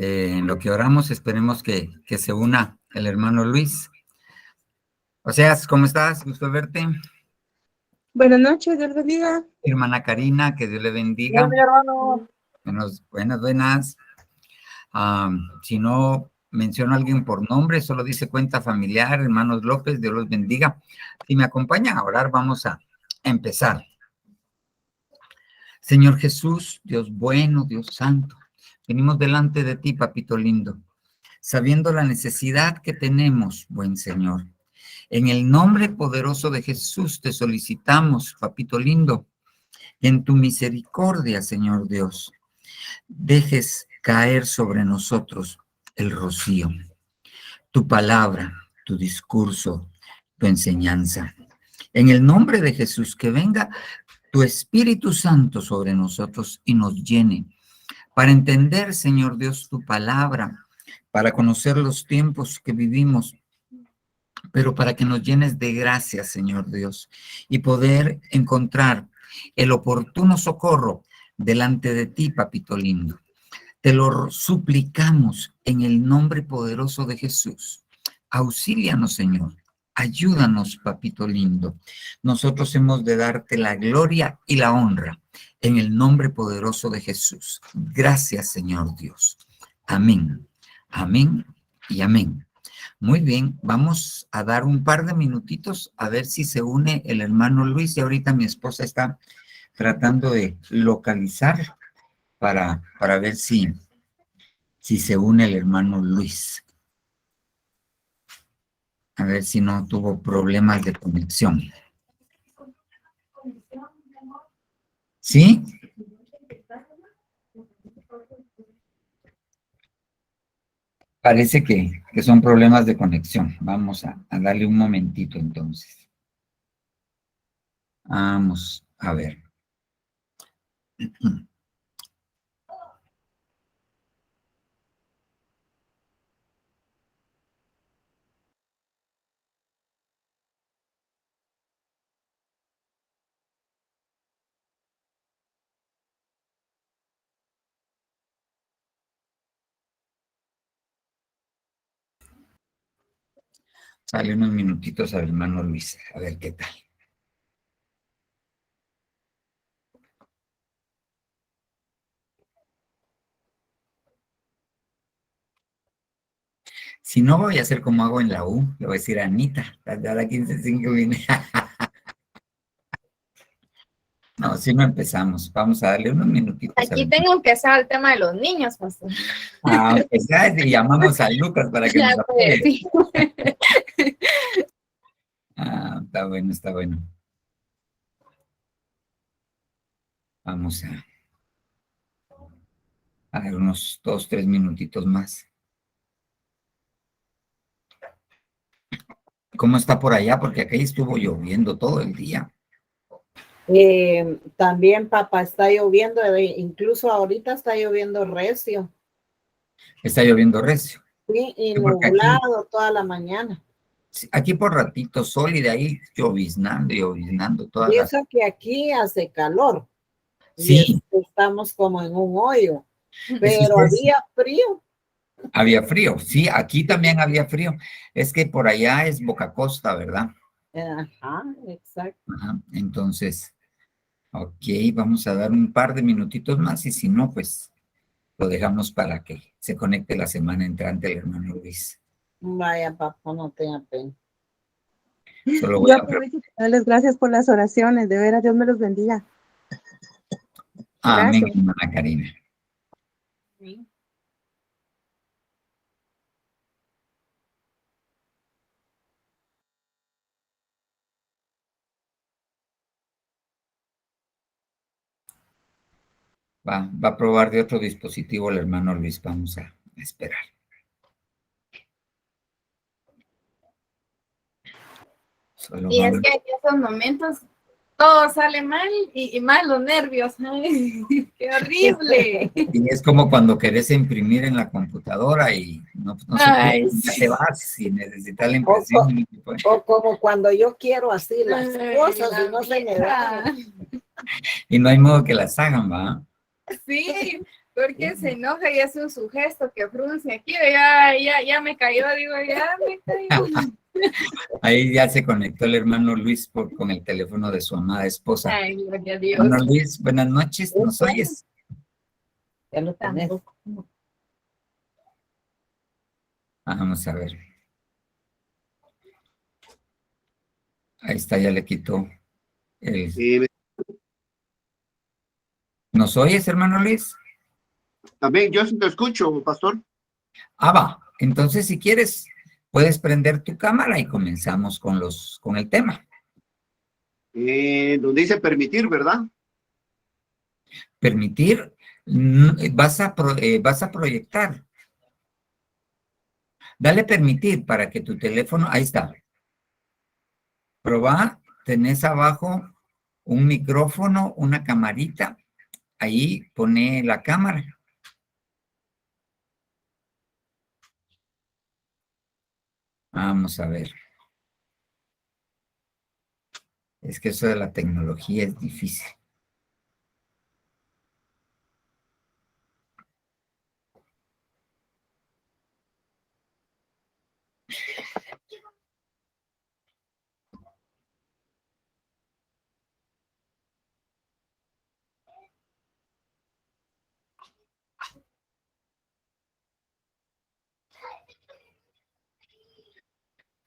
En lo que oramos, esperemos que se una el hermano Luis. O sea, ¿cómo estás? Gusto verte. Buenas noches, Dios bendiga. Hermana Karina, que Dios le bendiga. Hola, mi hermano. Buenas. Si no menciono a alguien por nombre, solo dice cuenta familiar, hermanos López, Dios los bendiga. Si me acompañan a orar, vamos a empezar. Señor Jesús, Dios bueno, Dios santo, venimos delante de ti, papito lindo, sabiendo la necesidad que tenemos, buen Señor. En el nombre poderoso de Jesús te solicitamos, papito lindo, que en tu misericordia, Señor Dios, dejes caer sobre nosotros el rocío, tu palabra, tu discurso, tu enseñanza. En el nombre de Jesús, que venga tu Espíritu Santo sobre nosotros y nos llene para entender, Señor Dios, tu palabra, para conocer los tiempos que vivimos, pero para que nos llenes de gracia, Señor Dios, y poder encontrar el oportuno socorro delante de ti, papito lindo. Te lo suplicamos en el nombre poderoso de Jesús. Auxílianos, Señor. Ayúdanos, papito lindo. Nosotros hemos de darte la gloria y la honra en el nombre poderoso de Jesús. Gracias, Señor Dios. Amén. Amén y amén. Muy bien, vamos a dar un par de minutitos a ver si se une el hermano Luis, y ahorita mi esposa está tratando de localizar para ver si se une el hermano Luis. A ver si no tuvo problemas de conexión. ¿Sí? Parece que son problemas de conexión. Vamos a darle un momentito entonces. Vamos a ver. Sale unos minutitos al hermano Luis, a ver qué tal. Si no, voy a hacer como hago en la U, le voy a decir a Anita, cada 15:05 viene. No, si no empezamos, vamos a darle unos minutitos. Aquí tengo que hacer el tema de los niños, pastor. Pues ya llamamos a Lucas para que nos apoye. Sí. Está bueno, está bueno. Vamos a dar unos 2, 3 minutitos más. ¿Cómo está por allá? Porque aquí estuvo lloviendo todo el día. También, papá, está lloviendo, incluso ahorita está lloviendo recio. Está lloviendo recio. Sí, y nublado toda la mañana. Aquí por ratito sol y de ahí lloviznando toda y eso que aquí hace calor. Sí. Y estamos como en un hoyo, pero había frío. Había frío, sí, aquí también había frío. Es que por allá es Boca Costa, ¿verdad? Ajá, exacto. Ajá, entonces, ok, vamos a dar un par de minutitos más y si no, pues lo dejamos para que se conecte la semana entrante el hermano Luis. Vaya, papá, no tenga pena. Yo aprovecho para darles gracias por las oraciones, de veras, Dios me los bendiga. Amén, hermana Karina. Sí. Va a probar de otro dispositivo el hermano Luis, vamos a esperar. Y es que en esos momentos todo sale mal y mal los nervios. ¡Ay, qué horrible! Y es como cuando querés imprimir en la computadora y no se puede, te vas y necesitas la impresión. O como cuando yo quiero así las cosas y no se me dan. Y no hay modo que las hagan, ¿va? Sí, Porque se enoja y hace su gesto que frunce aquí, ya me cayó, digo, ya me cayó. Ahí ya se conectó el hermano Luis con el teléfono de su amada esposa. Ay, gloria a Dios. Hermano Luis, buenas noches, ¿nos oyes? Ya lo tenés. Vamos a ver. Ahí está, ya le quitó el... ¿Nos oyes, hermano Luis? Amén, yo sí te escucho, pastor. Ah, va. Entonces, si quieres, puedes prender tu cámara y comenzamos con el tema. Donde dice permitir, ¿verdad? Permitir, vas a proyectar. Dale permitir para que tu teléfono, ahí está. Proba, tenés abajo un micrófono, una camarita. Ahí pone la cámara. Vamos a ver. Es que eso de la tecnología es difícil.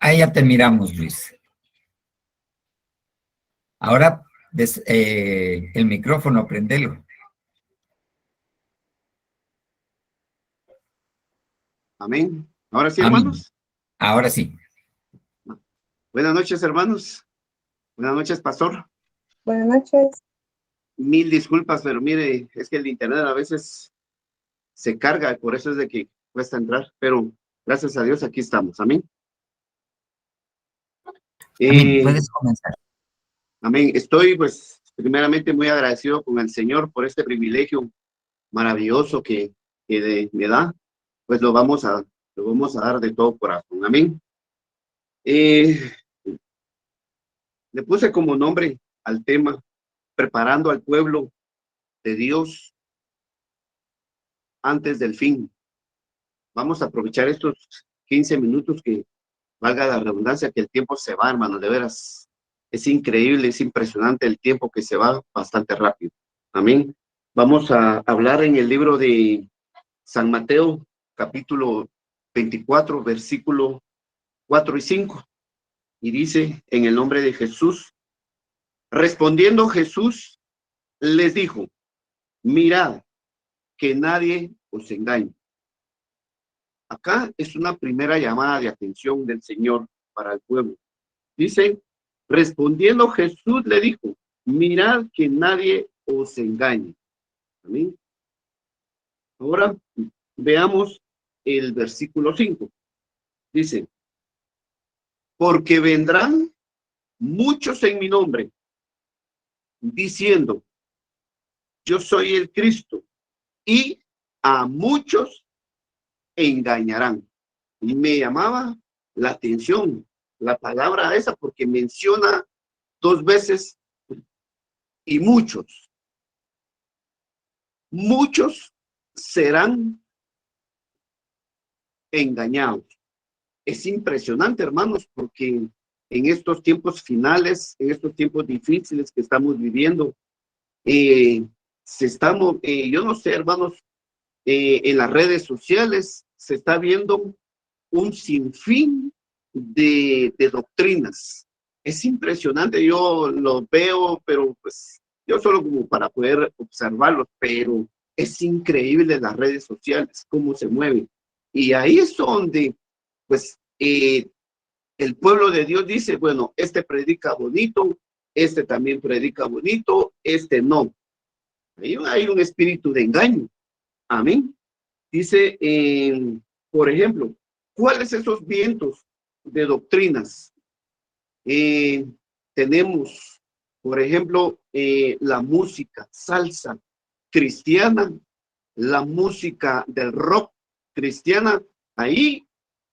Ahí ya te miramos, Luis. Ahora, el micrófono, prendelo. Amén. Ahora sí, Amén. hermanos. Ahora sí. Buenas noches, hermanos. Buenas noches, pastor. Buenas noches. Mil disculpas, pero mire, es que el internet a veces se carga, por eso es de que cuesta entrar, pero gracias a Dios aquí estamos. Amén. Amén. Puedes comenzar. Amén. Estoy, pues, primeramente muy agradecido con el Señor por este privilegio maravilloso que me da. Pues lo vamos a dar de todo corazón. Amén. Le puse como nombre al tema, preparando al pueblo de Dios antes del fin. Vamos a aprovechar estos 15 minutos que, valga la redundancia, que el tiempo se va, hermano, de veras. Es increíble, es impresionante el tiempo que se va bastante rápido. Amén. Vamos a hablar en el libro de San Mateo, capítulo 24, versículo 4 y 5. Y dice, en el nombre de Jesús, respondiendo Jesús, les dijo, mirad, que nadie os engañe. Acá es una primera llamada de atención del Señor para el pueblo. Dice, respondiendo Jesús le dijo, mirad que nadie os engañe. Amén. Ahora veamos el versículo 5. Dice, porque vendrán muchos en mi nombre, diciendo, yo soy el Cristo, y a muchos engañarán. Y me llamaba la atención la palabra esa porque menciona 2 veces y muchos. Muchos serán engañados. Es impresionante, hermanos, porque en estos tiempos finales, en estos tiempos difíciles que estamos viviendo, yo no sé, hermanos, en las redes sociales se está viendo un sinfín de doctrinas. Es impresionante, yo lo veo, pero pues yo solo como para poder observarlo, pero es increíble las redes sociales, cómo se mueven. Y ahí es donde, pues, el pueblo de Dios dice, bueno, este predica bonito, este también predica bonito, este no. Ahí hay un espíritu de engaño. Amén. Dice, por ejemplo, ¿cuáles esos vientos de doctrinas? Tenemos, por ejemplo, la música salsa cristiana, la música del rock cristiana. Ahí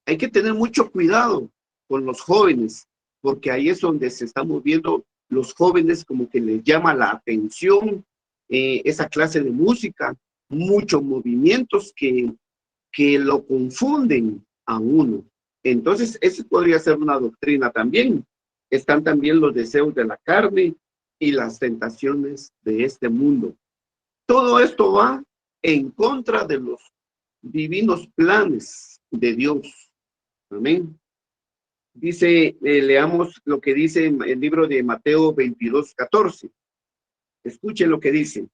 hay que tener mucho cuidado con los jóvenes, porque ahí es donde se están moviendo los jóvenes, como que les llama la atención esa clase de música. muchos movimientos que lo confunden a uno. Entonces, eso podría ser una doctrina también. Están también los deseos de la carne y las tentaciones de este mundo. Todo esto va en contra de los divinos planes de Dios. Amén. Dice, leamos lo que dice en el libro de Mateo 22:14. Escuchen lo que dice.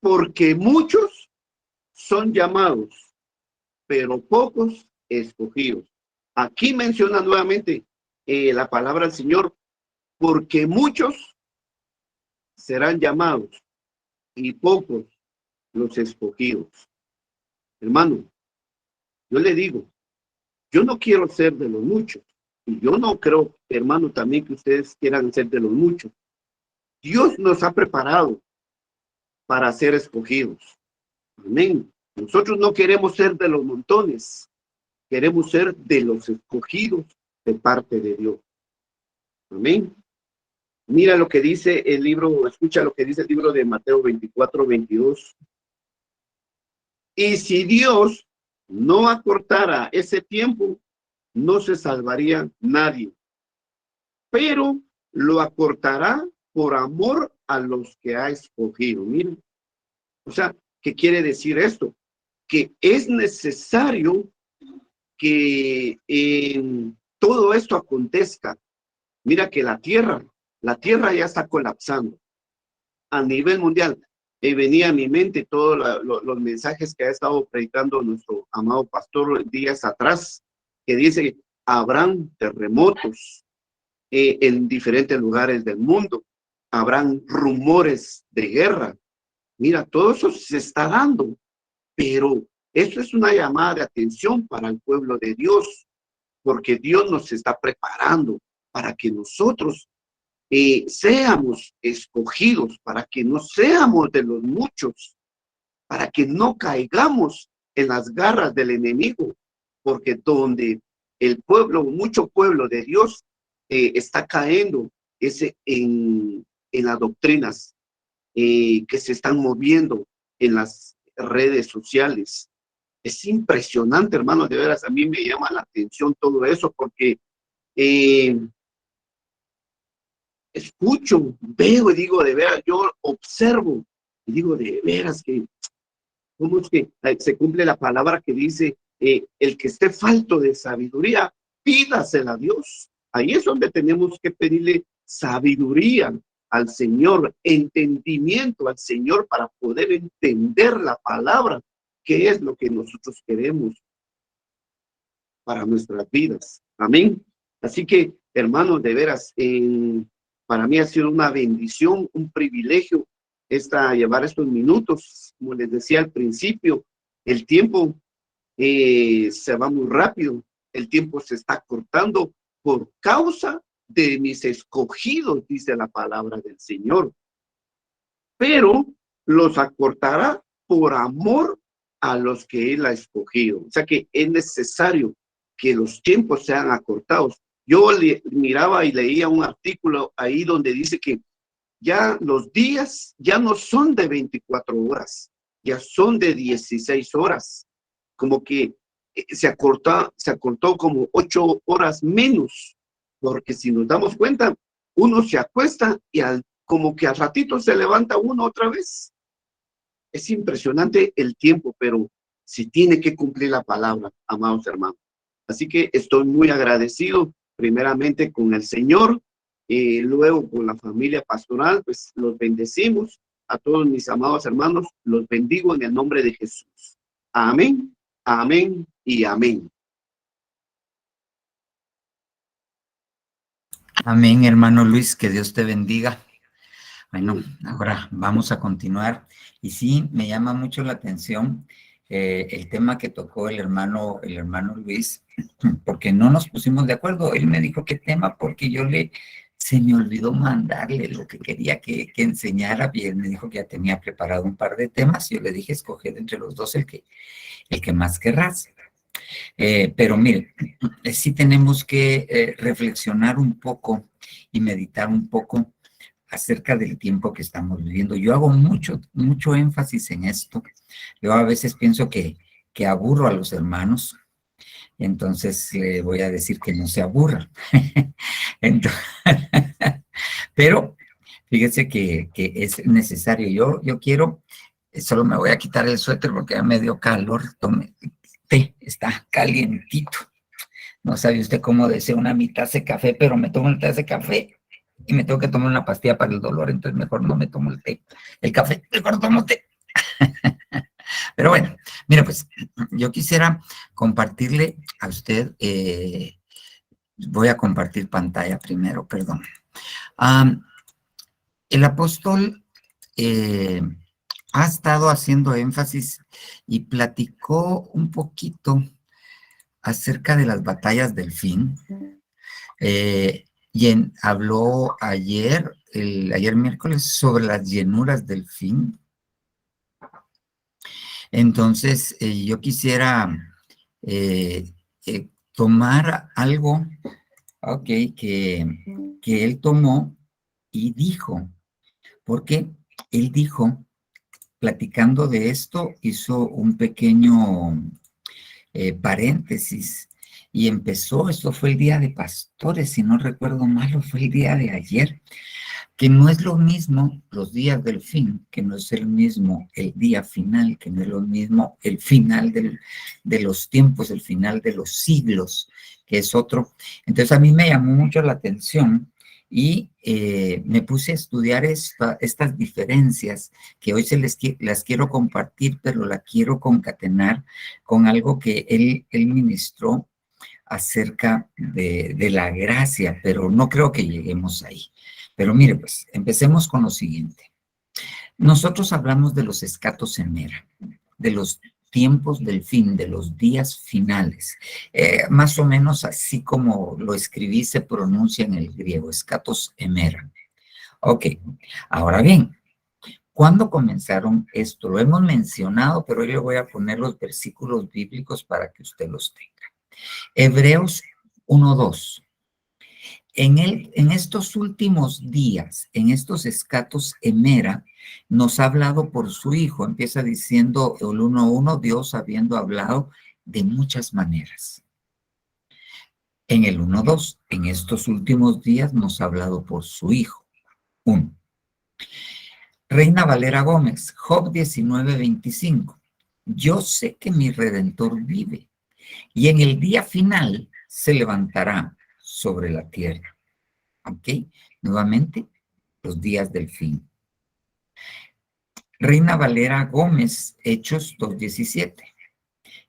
Porque muchos son llamados, pero pocos escogidos. Aquí menciona nuevamente la palabra del Señor, porque muchos serán llamados y pocos los escogidos. Hermano, yo le digo, yo no quiero ser de los muchos, y yo no creo, hermano, también que ustedes quieran ser de los muchos. Dios nos ha preparado para ser escogidos. Amén. Nosotros no queremos ser de los montones, queremos ser de los escogidos de parte de Dios. Amén. Mira lo que dice el libro, escucha lo que dice el libro de Mateo 24:22. Y si Dios no acortara ese tiempo, no se salvaría nadie, pero lo acortará por amor a los que ha escogido. Miren, o sea, ¿qué quiere decir esto? Que es necesario que todo esto acontezca. Mira que la tierra ya está colapsando a nivel mundial. Venía a mi mente todos los mensajes que ha estado predicando nuestro amado pastor días atrás, que dice, habrán terremotos en diferentes lugares del mundo, habrán rumores de guerra. Mira, todo eso se está dando, pero esto es una llamada de atención para el pueblo de Dios, porque Dios nos está preparando para que nosotros seamos escogidos, para que no seamos de los muchos, para que no caigamos en las garras del enemigo, porque donde el pueblo, mucho pueblo de Dios está cayendo en las doctrinas que se están moviendo en las redes sociales. Es impresionante, hermano, de veras, a mí me llama la atención todo eso, porque escucho, veo y digo, de veras, yo observo y digo, de veras, que cómo es que se cumple la palabra que dice, el que esté falto de sabiduría, pídasela a Dios. Ahí es donde tenemos que pedirle sabiduría al Señor, entendimiento al Señor para poder entender la palabra, que es lo que nosotros queremos para nuestras vidas. Amén. Así que, hermanos, de veras, para mí ha sido una bendición, un privilegio llevar estos minutos. Como les decía al principio, el tiempo se va muy rápido, el tiempo se está cortando por causa de mis escogidos, dice la palabra del Señor. Pero los acortará por amor a los que Él ha escogido. O sea que es necesario que los tiempos sean acortados. Yo miraba y leía un artículo ahí donde dice que ya los días ya no son de 24 horas, ya son de 16 horas. Como que se acortó como 8 horas menos, porque si nos damos cuenta, uno se acuesta y como que al ratito se levanta uno otra vez. Es impresionante el tiempo, pero se tiene que cumplir la palabra, amados hermanos. Así que estoy muy agradecido, primeramente con el Señor, luego con la familia pastoral, pues los bendecimos. A todos mis amados hermanos, los bendigo en el nombre de Jesús. Amén, amén y amén. Amén, hermano Luis, que Dios te bendiga. Bueno, ahora vamos a continuar. Y sí, me llama mucho la atención el tema que tocó el hermano Luis, porque no nos pusimos de acuerdo. Él me dijo qué tema, porque se me olvidó mandarle lo que quería que enseñara, y él me dijo que ya tenía preparado un par de temas. Yo le dije, escoger entre los dos el que más querrás. Pero mire, sí tenemos que reflexionar un poco y meditar un poco, acerca del tiempo que estamos viviendo. Yo hago mucho énfasis en esto. Yo a veces pienso que aburro a los hermanos, entonces le voy a decir que no se aburran. Entonces, pero fíjese que es necesario. Yo quiero, solo me voy a quitar el suéter porque ya me dio calor. Tome té, está calientito. No sabe usted cómo deseo una mitad de café, pero me tomo el té de café y me tengo que tomar una pastilla para el dolor, entonces mejor no me tomo el té, el café, mejor tomo té. Pero bueno, mira, pues yo quisiera compartirle a usted, voy a compartir pantalla primero, perdón. El apóstol ha estado haciendo énfasis y platicó un poquito acerca de las batallas del fin. Habló ayer miércoles sobre las llenuras del fin. Entonces, yo quisiera tomar algo, que él tomó y dijo, porque él dijo, platicando de esto, hizo un pequeño paréntesis y empezó, esto fue el día de pastores, si no recuerdo mal, fue el día de ayer, que no es lo mismo los días del fin, que no es el mismo el día final, que no es lo mismo el final de los tiempos, el final de los siglos, que es otro. Entonces a mí me llamó mucho la atención y me puse a estudiar estas diferencias que hoy las quiero compartir, pero la quiero concatenar con algo que él ministró acerca de la gracia, pero no creo que lleguemos ahí. Pero mire, pues, empecemos con lo siguiente. Nosotros hablamos de los escatos emera, de los tiempos del fin, de los días finales. Más o menos así como lo escribí, se pronuncia en el griego, escatos emera. Ok, ahora bien, ¿cuándo comenzaron esto? Lo hemos mencionado, pero hoy le voy a poner los versículos bíblicos para que usted los tenga. Hebreos 1:2. En estos últimos días, en estos escatos emera, nos ha hablado por su Hijo. Empieza diciendo el 1:1, Dios habiendo hablado de muchas maneras. En el 1:2, en estos últimos días nos ha hablado por su Hijo. 1. Reina Valera Gómez, Job 19:25. Yo sé que mi Redentor vive y en el día final se levantará sobre la tierra. ¿Ok? Nuevamente, los días del fin. Reina Valera Gómez, Hechos 2:17.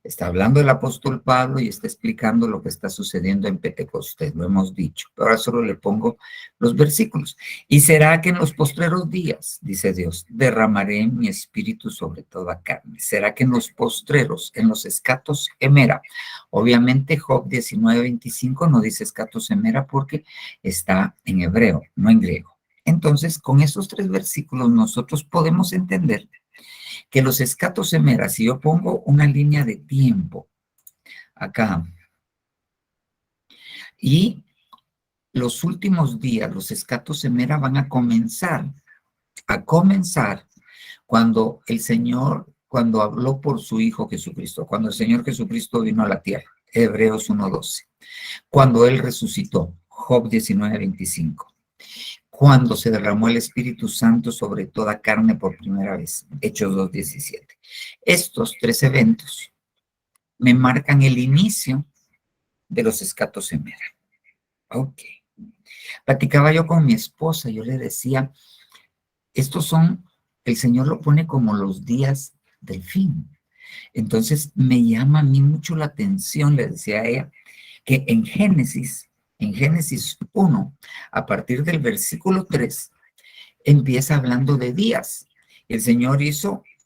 Está hablando el apóstol Pablo y está explicando lo que está sucediendo en Pentecostés, lo hemos dicho. Pero ahora solo le pongo los versículos. Y será que en los postreros días, dice Dios, derramaré mi espíritu sobre toda carne. Será que en los postreros, en los escatos emera. Obviamente Job 19:25 no dice escatos emera porque está en hebreo, no en griego. Entonces, con esos 3 versículos nosotros podemos entender que los escatos emera, si yo pongo una línea de tiempo acá, y los últimos días, los escatos emera van a comenzar cuando el Señor, cuando habló por su Hijo Jesucristo, cuando el Señor Jesucristo vino a la tierra, Hebreos 1:12, cuando Él resucitó, Job 19:25. Cuando se derramó el Espíritu Santo sobre toda carne por primera vez, Hechos 2:17. Estos 3 eventos me marcan el inicio de los escatos emera. Ok. Platicaba yo con mi esposa, yo le decía, estos son, el Señor lo pone como los días del fin. Entonces me llama a mí mucho la atención, le decía a ella, que en Génesis 1, a partir del versículo 3, empieza hablando de días. El Señor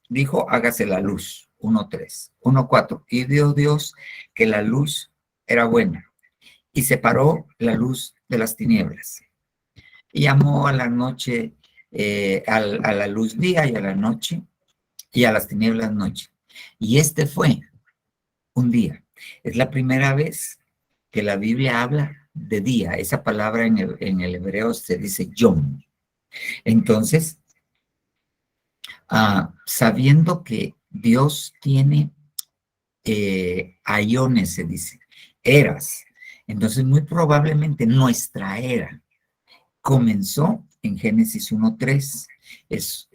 dijo, hágase la luz, 1:3, 1:4, y vio Dios que la luz era buena, y separó la luz de las tinieblas, y llamó a la noche, a la luz día, y a la noche, y a las tinieblas noche. Y este fue un día. Es la primera vez que la Biblia habla de día. Esa palabra en el hebreo se dice yom. Entonces, sabiendo que Dios tiene aiones, se dice, eras, entonces muy probablemente nuestra era comenzó en Génesis 1:3. Es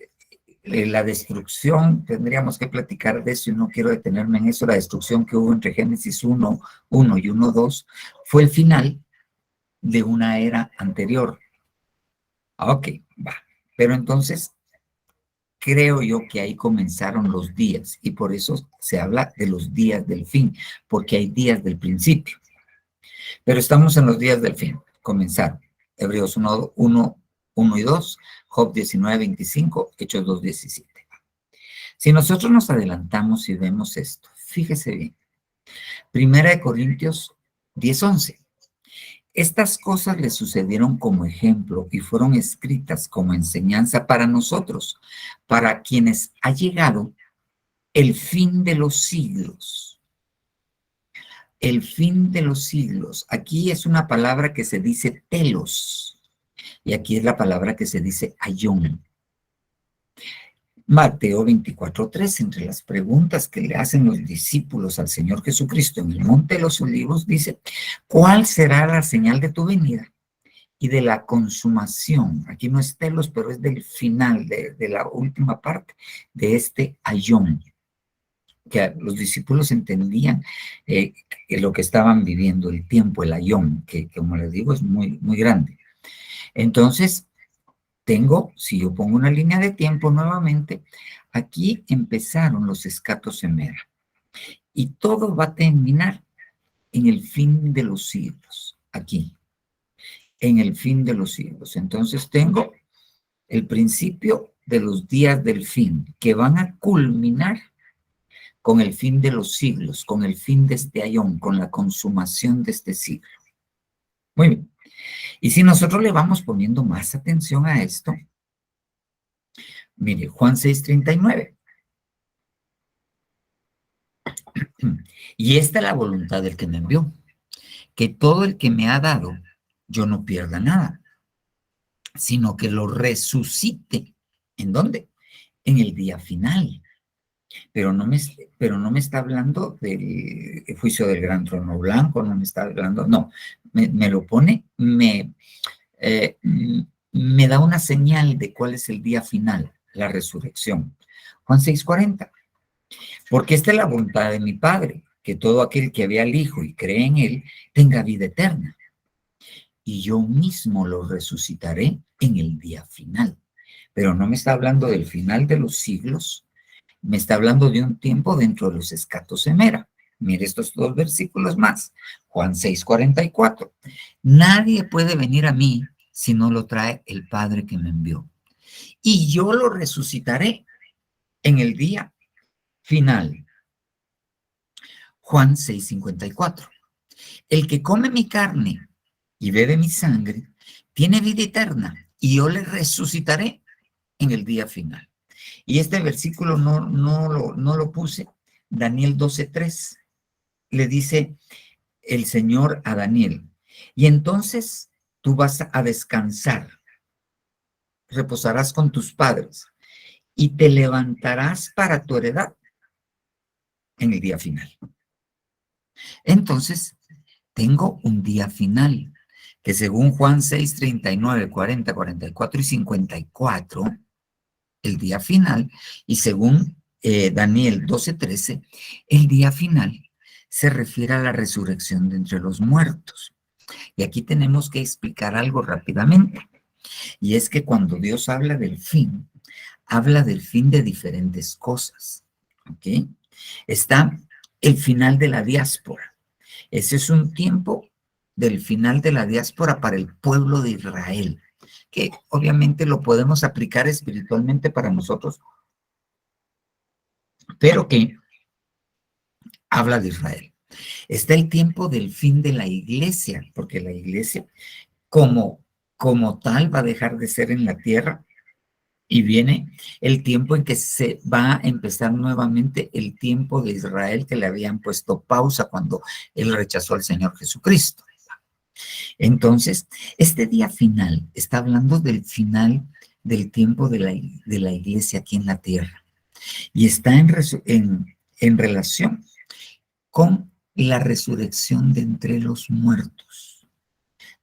la destrucción, tendríamos que platicar de eso y no quiero detenerme en eso. La destrucción que hubo entre Génesis 1:1 y 1:2 fue el final de una era anterior. Ok, va. Pero entonces creo yo que ahí comenzaron los días y por eso se habla de los días del fin, porque hay días del principio. Pero estamos en los días del fin. Comenzaron. Hebreos 1 y 2, Job 19:25, Hechos 2:17. Si nosotros nos adelantamos y vemos esto, fíjese bien. 1 Corintios 10:11. Estas cosas le sucedieron como ejemplo y fueron escritas como enseñanza para nosotros, para quienes ha llegado el fin de los siglos. El fin de los siglos. Aquí es una palabra que se dice telos y aquí es la palabra que se dice aión. Mateo 24:3, entre las preguntas que le hacen los discípulos al Señor Jesucristo en el Monte de los Olivos, dice, ¿cuál será la señal de tu venida y de la consumación? Aquí no es telos, pero es del final, de la última parte de este aión, que los discípulos entendían que lo que estaban viviendo, el tiempo, el aión, que como les digo es muy, muy grande. Entonces, si yo pongo una línea de tiempo nuevamente, aquí empezaron los escatos semera. Y todo va a terminar en el fin de los siglos, aquí, en el fin de los siglos. Entonces tengo el principio de los días del fin, que van a culminar con el fin de los siglos, con el fin de este aión, con la consumación de este siglo. Muy bien. Y si nosotros le vamos poniendo más atención a esto, mire, Juan 6:39. Y esta es la voluntad del que me envió, que todo el que me ha dado, yo no pierda nada, sino que lo resucite. ¿En dónde? En el día final. Pero no me está hablando del juicio del gran trono blanco, no me está hablando, no, me lo pone, me da una señal de cuál es el día final, la resurrección. Juan 6:40. Porque esta es la voluntad de mi Padre, que todo aquel que ve al Hijo y cree en Él tenga vida eterna. Y yo mismo lo resucitaré en el día final. Pero no me está hablando del final de los siglos, me está hablando de un tiempo dentro de los escatos semera. Mire estos dos versículos más. Juan 6:44. Nadie puede venir a mí si no lo trae el Padre que me envió. Y yo lo resucitaré en el día final. Juan 6:54. El que come mi carne y bebe mi sangre tiene vida eterna y yo le resucitaré en el día final. Y este versículo no lo puse. Daniel 12:3. Le dice el Señor a Daniel, y entonces tú vas a descansar, reposarás con tus padres y te levantarás para tu heredad en el día final. Entonces, tengo un día final que según Juan 6:39, 40, 44 y 54, el día final, y según Daniel 12:13, el día final se refiere a la resurrección de entre los muertos. Y aquí tenemos que explicar algo rápidamente. Y es que cuando Dios habla del fin de diferentes cosas. ¿Ok? Está el final de la diáspora. Ese es un tiempo del final de la diáspora para el pueblo de Israel, que obviamente lo podemos aplicar espiritualmente para nosotros, pero que habla de Israel. Está el tiempo del fin de la iglesia, porque la iglesia como tal va a dejar de ser en la tierra y viene el tiempo en que se va a empezar nuevamente el tiempo de Israel que le habían puesto pausa cuando él rechazó al Señor Jesucristo. Entonces, este día final está hablando del final del tiempo de la iglesia aquí en la tierra. Y está en relación con la resurrección de entre los muertos.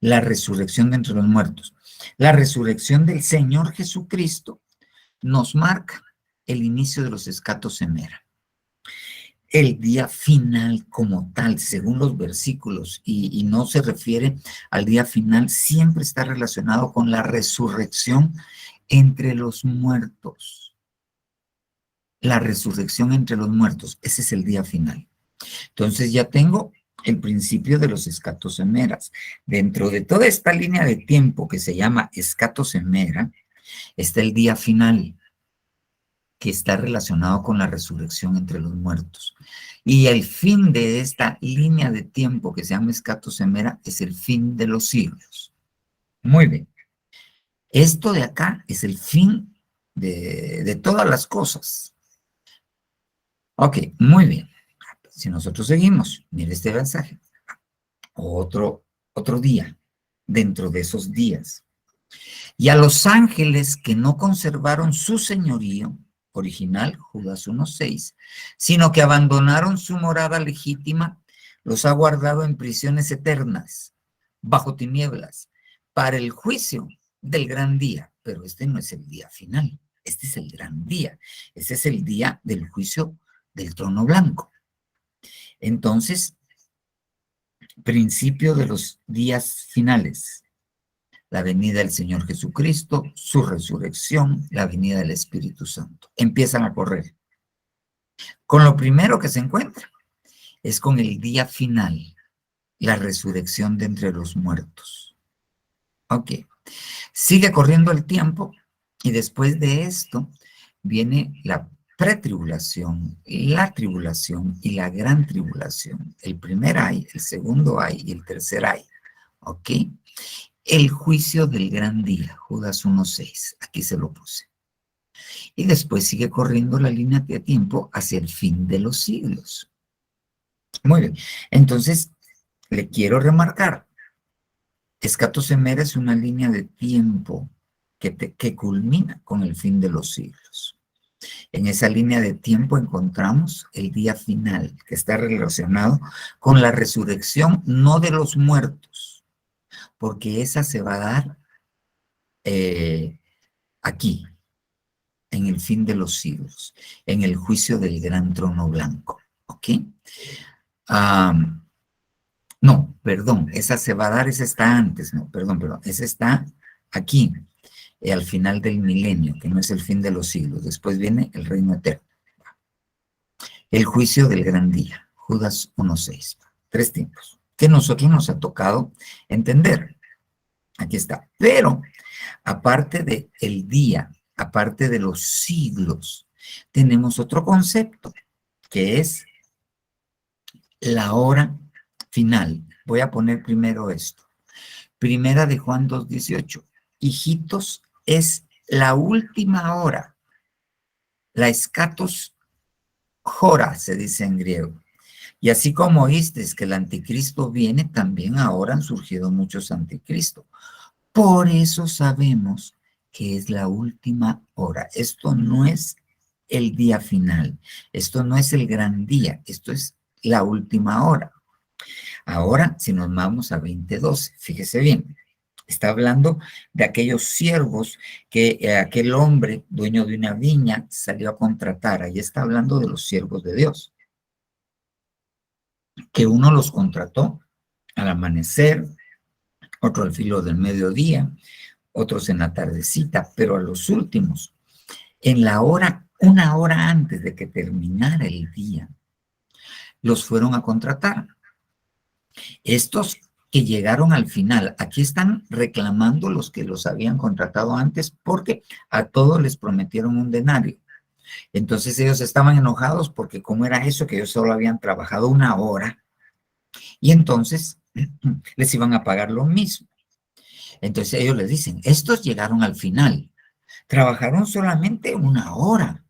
La resurrección de entre los muertos. La resurrección del Señor Jesucristo nos marca el inicio de los escatos semera. El día final como tal, según los versículos, y no se refiere al día final, siempre está relacionado con la resurrección entre los muertos. La resurrección entre los muertos, ese es el día final. Entonces ya tengo el principio de los escatos semeras. Dentro de toda esta línea de tiempo que se llama escato semera, está el día final, que está relacionado con la resurrección entre los muertos. Y el fin de esta línea de tiempo que se llama escato semera es el fin de los siglos. Muy bien. Esto de acá es el fin de todas las cosas. Ok, muy bien. Si nosotros seguimos, mire este mensaje. Otro día, dentro de esos días. Y a los ángeles que no conservaron su señorío original, Judas 1:6, sino que abandonaron su morada legítima, los ha guardado en prisiones eternas, bajo tinieblas, para el juicio del gran día. Pero este no es el día final, este es el gran día. Este es el día del juicio del trono blanco. Entonces, principio de los días finales. La venida del Señor Jesucristo, su resurrección, la venida del Espíritu Santo. Empiezan a correr. Con lo primero que se encuentra es con el día final, la resurrección de entre los muertos. Ok. Sigue corriendo el tiempo y después de esto viene la pretribulación, la tribulación y la gran tribulación. El primer ay, el segundo ay y el tercer ay. Ok. El juicio del gran día, Judas 1:6, aquí se lo puse. Y después sigue corriendo la línea de tiempo hacia el fin de los siglos. Muy bien, entonces le quiero remarcar, escato semera es una línea de tiempo que culmina con el fin de los siglos. En esa línea de tiempo encontramos el día final, que está relacionado con la resurrección, no de los muertos, porque esa se va a dar aquí, en el fin de los siglos, en el juicio del gran trono blanco, ¿ok? No, perdón, esa se va a dar, esa está antes, no, perdón, esa está aquí, al final del milenio, que no es el fin de los siglos, después viene el reino eterno. El juicio del gran día, Judas 1:6, 3 tiempos, que nosotros nos ha tocado entender. Aquí está. Pero, aparte de el día, aparte de los siglos, tenemos otro concepto, que es la hora final. Voy a poner primero esto. Primera de Juan 2:18. Hijitos, es la última hora. La escatos hora, se dice en griego. Y así como oísteis que el anticristo viene, también ahora han surgido muchos anticristos. Por eso sabemos que es la última hora. Esto no es el día final. Esto no es el gran día. Esto es la última hora. Ahora, si nos vamos a 20:12, fíjese bien. Está hablando de aquellos siervos que aquel hombre, dueño de una viña, salió a contratar. Ahí está hablando de los siervos de Dios. Que uno los contrató al amanecer, otro al filo del mediodía, otros en la tardecita, pero a los últimos, en la hora, una hora antes de que terminara el día, los fueron a contratar. Estos que llegaron al final, aquí están reclamando los que los habían contratado antes porque a todos les prometieron un denario. Entonces ellos estaban enojados porque cómo era eso, que ellos solo habían trabajado una hora y entonces les iban a pagar lo mismo. Entonces ellos les dicen, estos llegaron al final, trabajaron solamente una hora,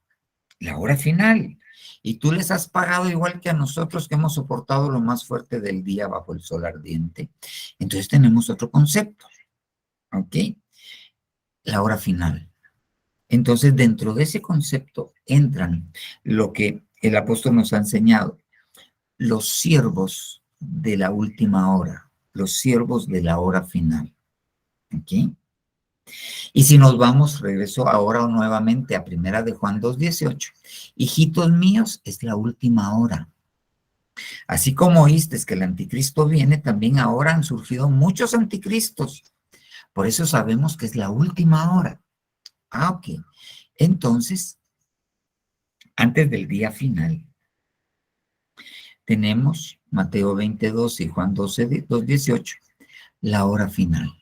la hora final, y tú les has pagado igual que a nosotros que hemos soportado lo más fuerte del día bajo el sol ardiente. Entonces tenemos otro concepto, ¿ok? La hora final. Entonces, dentro de ese concepto entran lo que el apóstol nos ha enseñado, los siervos de la última hora, los siervos de la hora final. ¿Ok? Y si nos vamos, regreso ahora nuevamente a 1 de Juan 2:18. Hijitos míos, es la última hora. Así como oíste que el anticristo viene, también ahora han surgido muchos anticristos. Por eso sabemos que es la última hora. Ok. Entonces, antes del día final, tenemos Mateo 22 y Juan 2:18, la hora final.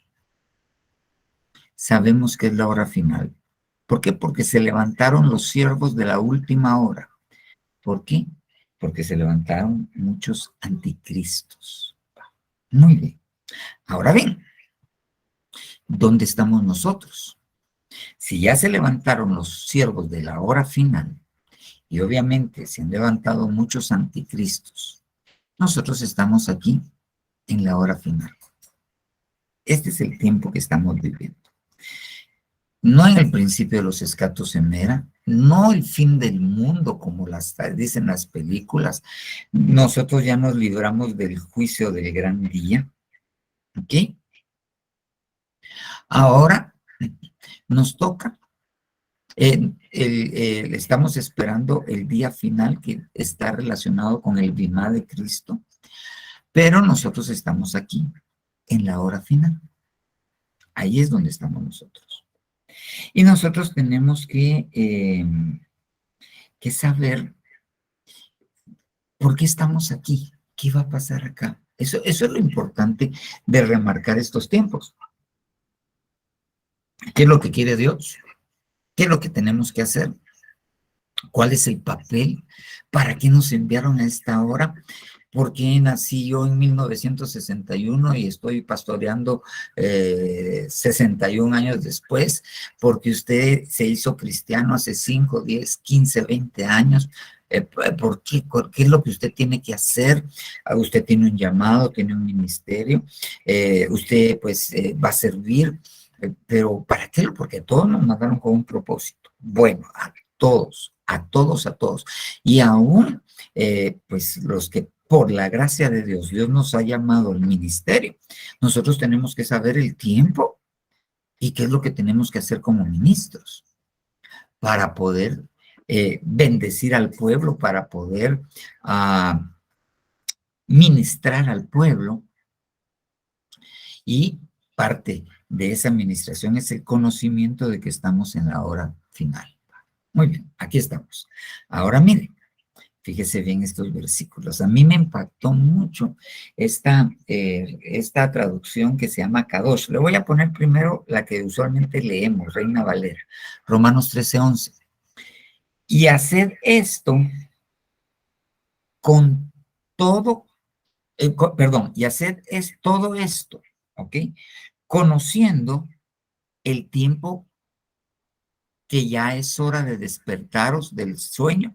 Sabemos que es la hora final. ¿Por qué? Porque se levantaron los siervos de la última hora. ¿Por qué? Porque se levantaron muchos anticristos. Muy bien. Ahora bien, ¿dónde estamos nosotros? Si ya se levantaron los siervos de la hora final, y obviamente se han levantado muchos anticristos, nosotros estamos aquí en la hora final. Este es el tiempo que estamos viviendo. No en el principio de los escatos en era, no el fin del mundo como las dicen las películas. Nosotros ya nos libramos del juicio del gran día. ¿Ok? Ahora nos toca, estamos esperando el día final que está relacionado con el bimá de Cristo, pero nosotros estamos aquí en la hora final. Ahí es donde estamos nosotros. Y nosotros tenemos que saber por qué estamos aquí, qué va a pasar acá. Eso es lo importante de remarcar estos tiempos. ¿Qué es lo que quiere Dios? ¿Qué es lo que tenemos que hacer? ¿Cuál es el papel? ¿Para qué nos enviaron a esta hora? Porque nací yo en 1961 y estoy pastoreando 61 años después, porque usted se hizo cristiano hace 5, 10, 15, 20 años. ¿Por qué? ¿Qué es lo que usted tiene que hacer? Usted tiene un llamado, tiene un ministerio, usted pues va a servir, pero ¿para qué? Porque todos nos mandaron con un propósito. Bueno, a todos. Y aún, pues los que por la gracia de Dios, Dios nos ha llamado al ministerio, nosotros tenemos que saber el tiempo y qué es lo que tenemos que hacer como ministros para poder bendecir al pueblo, para poder ministrar al pueblo. Y parte de esa administración es el conocimiento de que estamos en la hora final. Muy bien, aquí estamos. Ahora miren, fíjese bien estos versículos. A mí me impactó mucho esta traducción que se llama Kadosh. Le voy a poner primero la que usualmente leemos, Reina Valera, Romanos 13:11. Y hacer esto con todo, y hacer todo esto, ¿ok? Conociendo el tiempo que ya es hora de despertaros del sueño,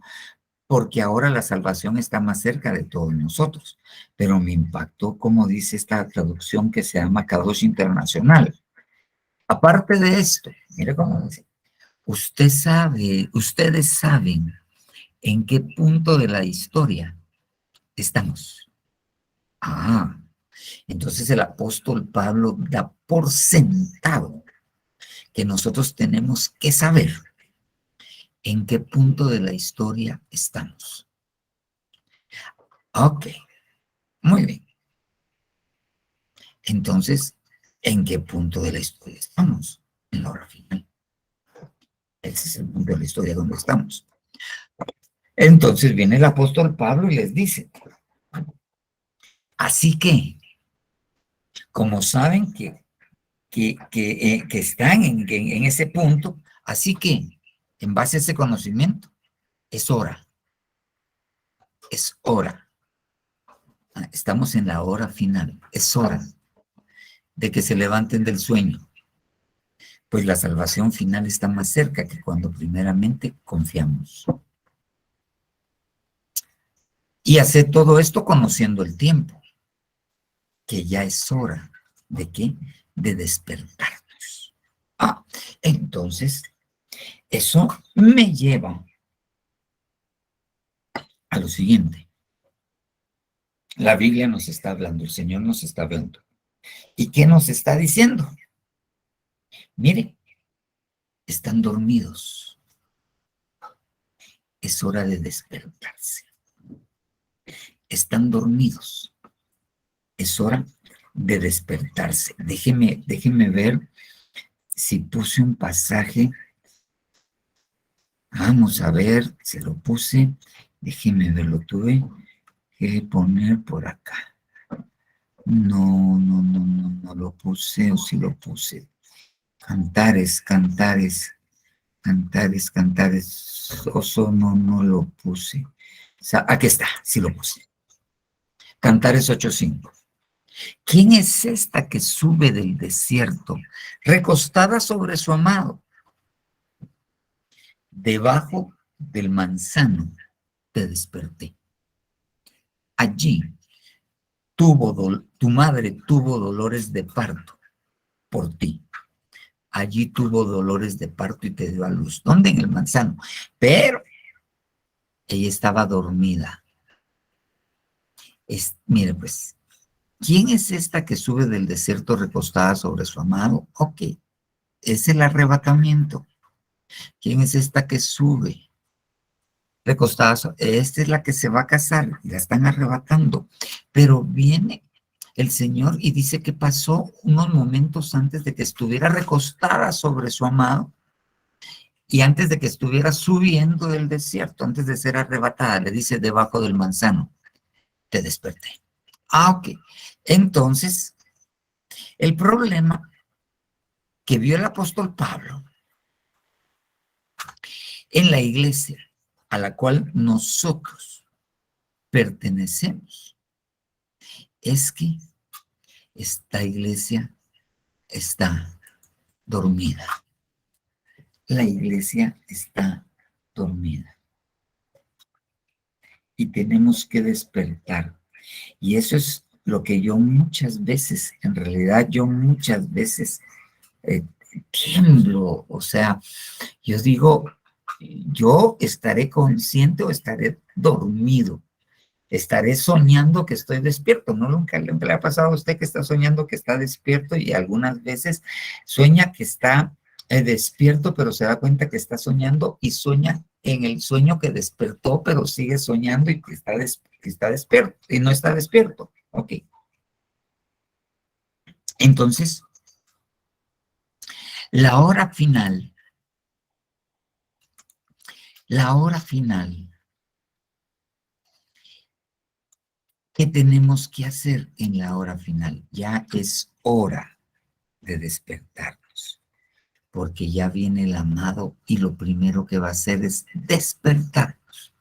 porque ahora la salvación está más cerca de todos nosotros. Pero me impactó como dice esta traducción que se llama Kadosh Internacional. Aparte de esto, mire cómo dice, ustedes saben en qué punto de la historia estamos. Entonces el apóstol Pablo da por sentado que nosotros tenemos que saber en qué punto de la historia estamos. Ok, muy bien. Entonces, ¿en qué punto de la historia estamos? En la hora final. Ese es el punto de la historia donde estamos. Entonces viene el apóstol Pablo y les dice, así que, como saben que están en ese punto, así que, en base a ese conocimiento, es hora. Es hora. Estamos en la hora final. Es hora de que se levanten del sueño. Pues la salvación final está más cerca que cuando primeramente confiamos. Y hacer todo esto conociendo el tiempo, que ya es hora ¿de qué? De despertarnos. Entonces, Eso me lleva a lo siguiente. La Biblia nos está hablando, el Señor nos está hablando. ¿Y qué nos está diciendo? Mire, están dormidos. Es hora de despertarse. Están dormidos. Es hora de despertarse. Déjeme ver si puse un pasaje. Vamos a ver, se lo puse. Déjeme ver, lo tuve que poner por acá. No lo puse, o sí lo puse. Cantares. Oso, no lo puse. O sea, aquí está, sí lo puse. Cantares 8:5. ¿Quién es esta que sube del desierto, recostada sobre su amado? Debajo del manzano te desperté. Allí tu madre tuvo dolores de parto por ti. Allí tuvo dolores de parto y te dio a luz. ¿Dónde? En el manzano. Pero ella estaba dormida. Mire, pues, ¿quién es esta que sube del desierto recostada sobre su amado? Ok, es el arrebatamiento. ¿Quién es esta que sube recostada? Esta es la que se va a casar, la están arrebatando. Pero viene el Señor y dice que pasó unos momentos antes de que estuviera recostada sobre su amado y antes de que estuviera subiendo del desierto, antes de ser arrebatada, le dice debajo del manzano, te desperté. Ok. Entonces, el problema que vio el apóstol Pablo en la iglesia a la cual nosotros pertenecemos es que esta iglesia está dormida. La iglesia está dormida. Y tenemos que despertar. Y eso es lo que yo muchas veces, en realidad yo muchas veces tiemblo. O sea, yo digo, yo estaré consciente o estaré dormido. Estaré soñando que estoy despierto. ¿No? Nunca le ha pasado a usted que está soñando que está despierto y algunas veces sueña que está despierto, pero se da cuenta que está soñando y sueña en el sueño que despertó, pero sigue soñando y que está despierto y no está despierto. Ok. Entonces, la hora final, ¿qué tenemos que hacer en la hora final? Ya es hora de despertarnos, porque ya viene el amado y lo primero que va a hacer es despertarnos.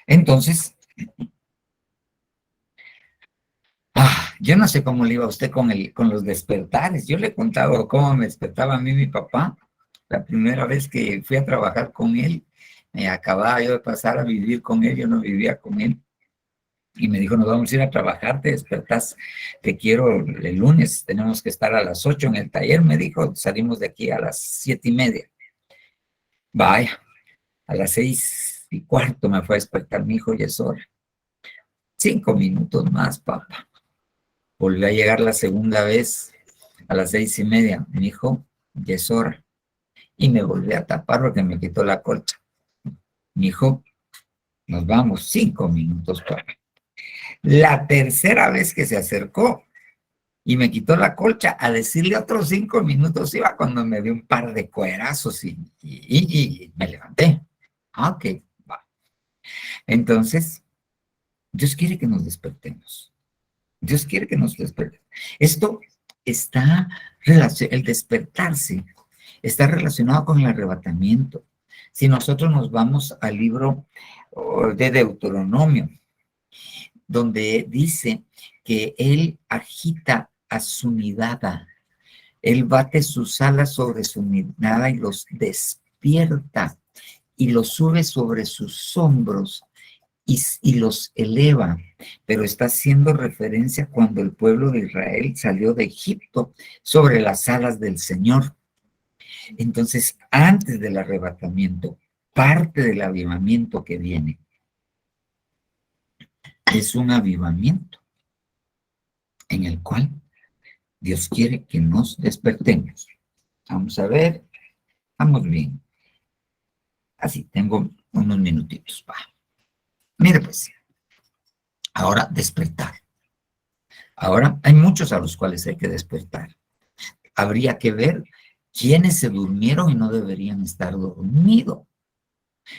Entonces, yo no sé cómo le iba a usted con los despertares. Yo le he contado cómo me despertaba a mí mi papá. La primera vez que fui a trabajar con él, me acababa yo de pasar a vivir con él, yo no vivía con él. Y me dijo, nos vamos a ir a trabajar, te despertás, te quiero el lunes, tenemos que estar a las 8 en el taller, me dijo, salimos de aquí a las 7:30. Vaya, a las 6:15 me fue a despertar mi hijo y es hora. 5 minutos más, papá. Volvió a llegar la segunda vez a las 6:30, mi hijo, ya es hora. Y me volví a tapar porque me quitó la colcha. Mi hijo, nos vamos, 5 minutos, papá. La tercera vez que se acercó y me quitó la colcha a decirle otros 5 minutos iba cuando me dio un par de cuerazos y me levanté. Ok, va. Entonces, Dios quiere que nos despertemos. Dios quiere que nos despertemos. Esto está relacionado, el despertarse está relacionado con el arrebatamiento. Si nosotros nos vamos al libro de Deuteronomio, donde dice que él agita a su nidada, él bate sus alas sobre su nidada y los despierta y los sube sobre sus hombros y los eleva, pero está haciendo referencia cuando el pueblo de Israel salió de Egipto sobre las alas del Señor. Entonces, antes del arrebatamiento, parte del avivamiento que viene es un avivamiento en el cual Dios quiere que nos despertemos. Vamos a ver, vamos bien. Así, tengo unos minutitos. Va. Mire pues, ahora despertar. Ahora hay muchos a los cuales hay que despertar. Habría que ver quiénes se durmieron y no deberían estar dormidos.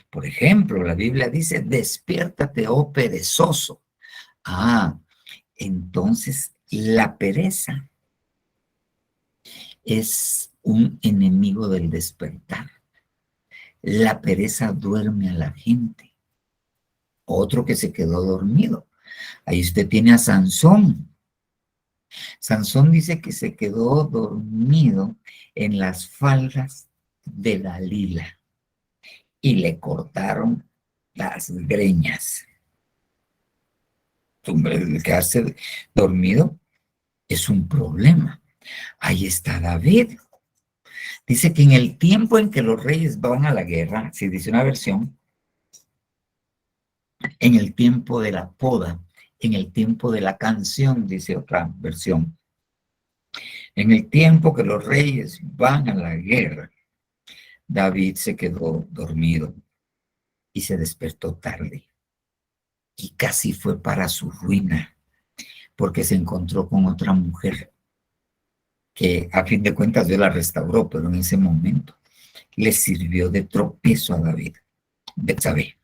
Por ejemplo, la Biblia dice, despiértate, oh perezoso. Ah, entonces la pereza es un enemigo del despertar. La pereza duerme a la gente. Otro que se quedó dormido. Ahí usted tiene a Sansón. Sansón dice que se quedó dormido en las faldas de Dalila y le cortaron las greñas. El quedarse dormido es un problema. Ahí está David. Dice que en el tiempo en que los reyes van a la guerra, si dice una versión, en el tiempo de la poda, en el tiempo de la canción, dice otra versión. En el tiempo que los reyes van a la guerra, David se quedó dormido y se despertó tarde. Y casi fue para su ruina, porque se encontró con otra mujer que a fin de cuentas Dios la restauró, pero en ese momento le sirvió de tropiezo a David, Betsabé.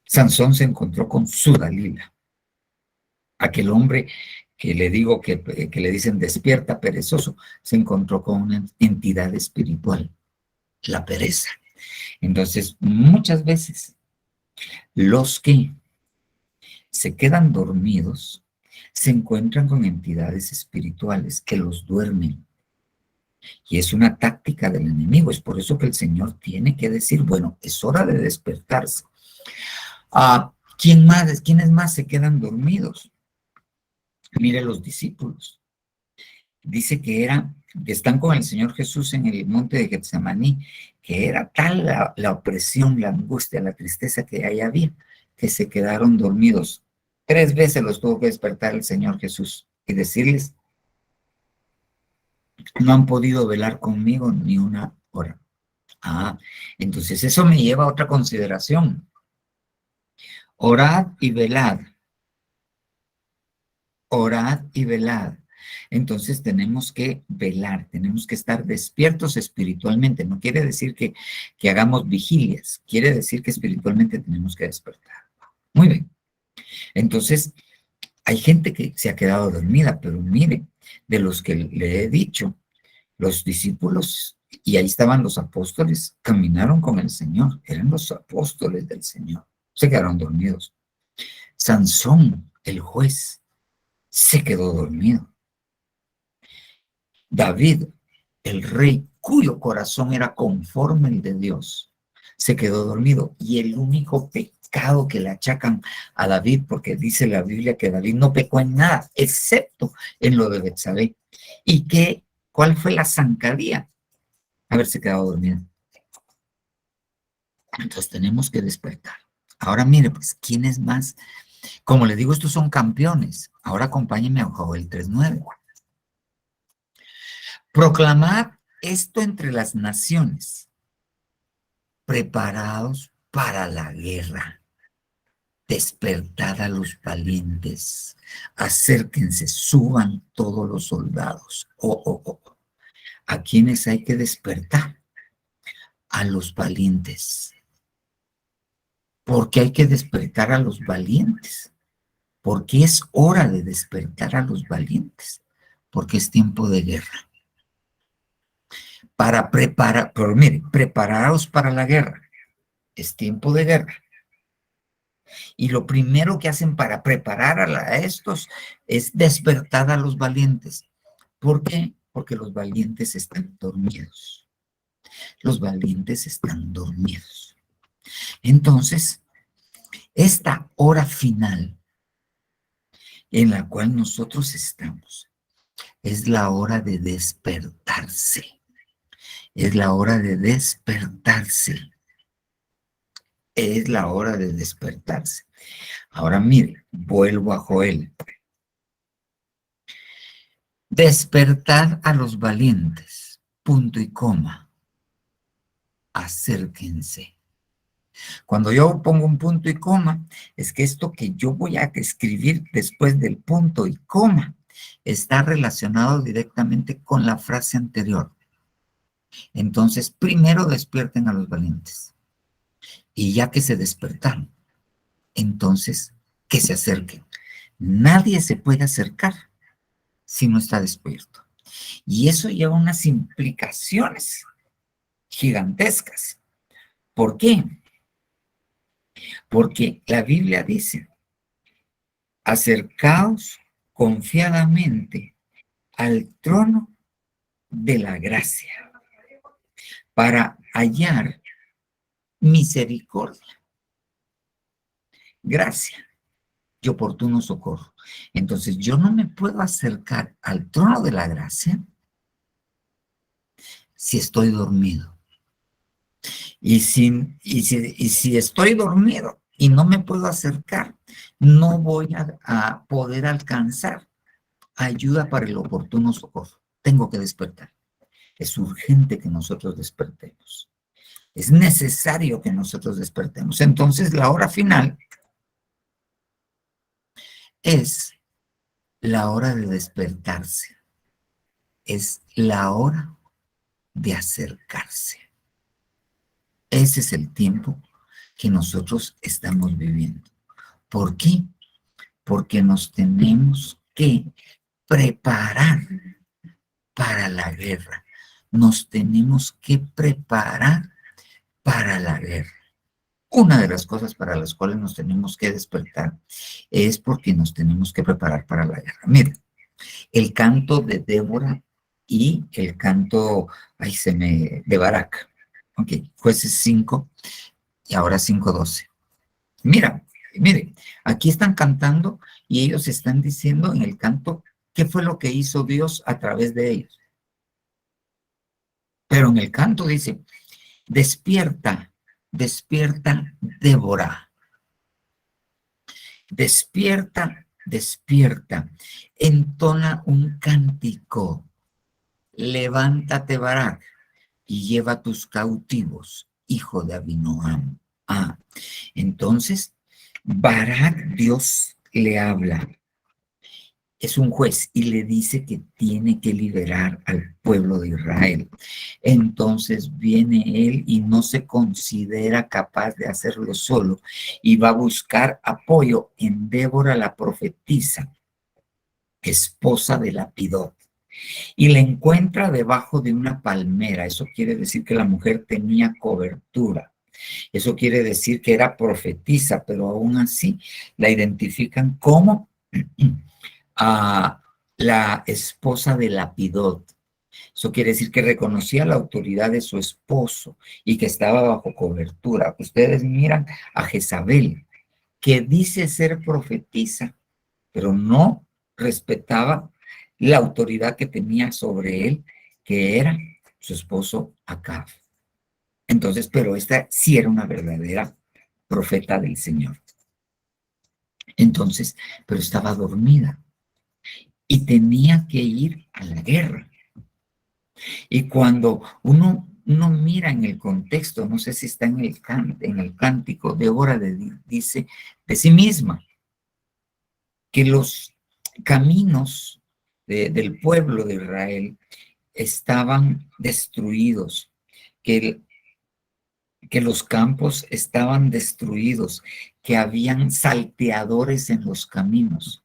Sansón se encontró con su Dalila, aquel hombre que le digo que le dicen despierta, perezoso, se encontró con una entidad espiritual, la pereza. Entonces, muchas veces, los que se quedan dormidos se encuentran con entidades espirituales que los duermen. Y es una táctica del enemigo. Es por eso que el Señor tiene que decir, bueno, es hora de despertarse. ¿Quiénes más se quedan dormidos? Mire los discípulos. Dice que están con el Señor Jesús en el monte de Getsemaní, que era tal la opresión, la angustia, la tristeza que ahí había, que se quedaron dormidos. 3 veces los tuvo que despertar el Señor Jesús y decirles, no han podido velar conmigo ni una hora. Entonces eso me lleva a otra consideración. Orad y velad. Orad y velad. Entonces tenemos que velar, tenemos que estar despiertos espiritualmente. No quiere decir que hagamos vigilias, quiere decir que espiritualmente tenemos que despertar. Muy bien. Entonces, hay gente que se ha quedado dormida, pero mire, de los que le he dicho, los discípulos, y ahí estaban los apóstoles, caminaron con el Señor, eran los apóstoles del Señor, se quedaron dormidos. Sansón, el juez, se quedó dormido. David, el rey, cuyo corazón era conforme al de Dios, se quedó dormido. Y el único pecado que le achacan a David, porque dice la Biblia que David no pecó en nada, excepto en lo de Betsabé. ¿Y cuál fue la zancadilla? Haberse quedado dormido. Entonces tenemos que despertar. Ahora mire, pues, ¿quién es más? Como les digo, estos son campeones. Ahora acompáñenme a Joel 3:9. Proclamad esto entre las naciones, preparados para la guerra. Despertad a los valientes, acérquense, suban todos los soldados. ¿A quiénes hay que despertar? A los valientes. ¿Por qué hay que despertar a los valientes? Porque es hora de despertar a los valientes, porque es tiempo de guerra. Pero mire, preparaos para la guerra. Es tiempo de guerra. Y lo primero que hacen para preparar a estos es despertar a los valientes. ¿Por qué? Porque los valientes están dormidos. Los valientes están dormidos. Entonces, esta hora final en la cual nosotros estamos es la hora de despertarse. Es la hora de despertarse. Es la hora de despertarse. Ahora mire, vuelvo a Joel. Despertad a los valientes, punto y coma. Acérquense. Cuando yo pongo un punto y coma, es que esto que yo voy a escribir después del punto y coma está relacionado directamente con la frase anterior. Entonces, primero despierten a los valientes. Y ya que se despertaron, entonces que se acerquen. Nadie se puede acercar si no está despierto. Y eso lleva unas implicaciones gigantescas. ¿Por qué? Porque la Biblia dice, acercaos confiadamente al trono de la gracia para hallar misericordia, gracia y oportuno socorro. Entonces, yo no me puedo acercar al trono de la gracia si estoy dormido. Y si estoy dormido y no me puedo acercar, no voy a poder alcanzar ayuda para el oportuno socorro. Tengo que despertar. Es urgente que nosotros despertemos. Es necesario que nosotros despertemos. Entonces, la hora final es la hora de despertarse. Es la hora de acercarse. Ese es el tiempo que nosotros estamos viviendo. ¿Por qué? Porque nos tenemos que preparar para la guerra. Nos tenemos que preparar para la guerra. Una de las cosas para las cuales nos tenemos que despertar es porque nos tenemos que preparar para la guerra. Miren, el canto de Débora y el canto, de Barak. Ok, Jueces 5 y ahora 5:12. Mire, aquí están cantando y ellos están diciendo en el canto qué fue lo que hizo Dios a través de ellos. Pero en el canto dice, despierta, despierta, Débora. Despierta, despierta. Entona un cántico. Levántate, Barak, y lleva tus cautivos, hijo de Abinoam. Entonces, Barak, Dios le habla. Es un juez y le dice que tiene que liberar al pueblo de Israel. Entonces viene él y no se considera capaz de hacerlo solo y va a buscar apoyo en Débora la profetisa, esposa de Lapidot, y la encuentra debajo de una palmera. Eso quiere decir que la mujer tenía cobertura. Eso quiere decir que era profetisa, pero aún así la identifican como a la esposa de Lapidot. Eso quiere decir que reconocía la autoridad de su esposo y que estaba bajo cobertura. Ustedes miran a Jezabel, que dice ser profetisa, pero no respetaba la autoridad que tenía sobre él, que era su esposo Acab. Entonces, pero esta sí era una verdadera profeta del Señor. Entonces, pero estaba dormida y tenía que ir a la guerra. Y cuando uno mira en el contexto, no sé si está en el cántico, Débora dice de sí misma que los caminos del pueblo de Israel estaban destruidos, que los campos estaban destruidos, que habían salteadores en los caminos,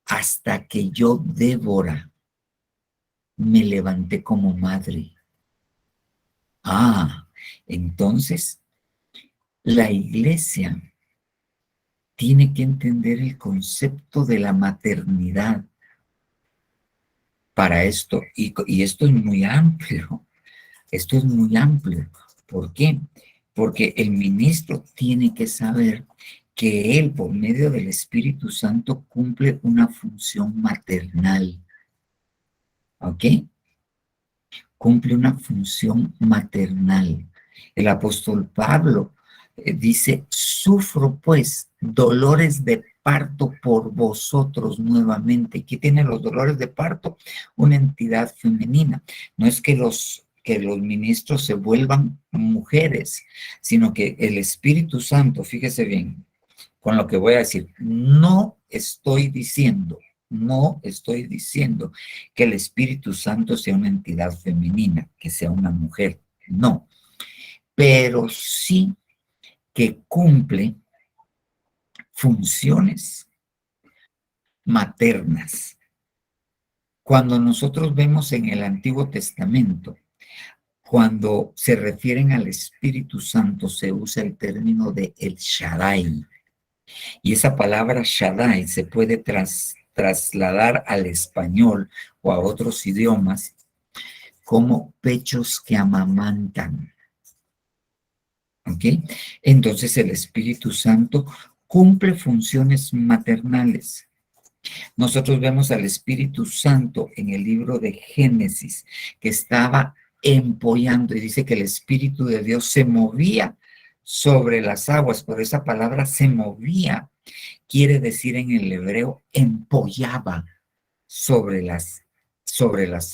hasta que yo, Débora, me levanté como madre. Entonces, la iglesia tiene que entender el concepto de la maternidad para esto, y esto es muy amplio. Esto es muy amplio. ¿Por qué? Porque el ministro tiene que saber que él, por medio del Espíritu Santo, cumple una función maternal. ¿Ok? cumple una función maternal. El apóstol Pablo dice, sufro pues dolores de parto por vosotros nuevamente. ¿Qué tienen los dolores de parto? Una entidad femenina. No es que los ministros se vuelvan mujeres, sino que el Espíritu Santo, fíjese bien, con lo que voy a decir, no estoy diciendo que el Espíritu Santo sea una entidad femenina, que sea una mujer, no, pero sí que cumple funciones maternas. Cuando nosotros vemos en el Antiguo Testamento, cuando se refieren al Espíritu Santo, se usa el término de El Shaddai. Y esa palabra Shaddai se puede trasladar al español o a otros idiomas como pechos que amamantan. ¿Ok? Entonces el Espíritu Santo cumple funciones maternales. Nosotros vemos al Espíritu Santo en el libro de Génesis, que estaba empollando, y dice que el Espíritu de Dios se movía sobre las aguas, pero esa palabra se movía quiere decir en el hebreo empollaba sobre las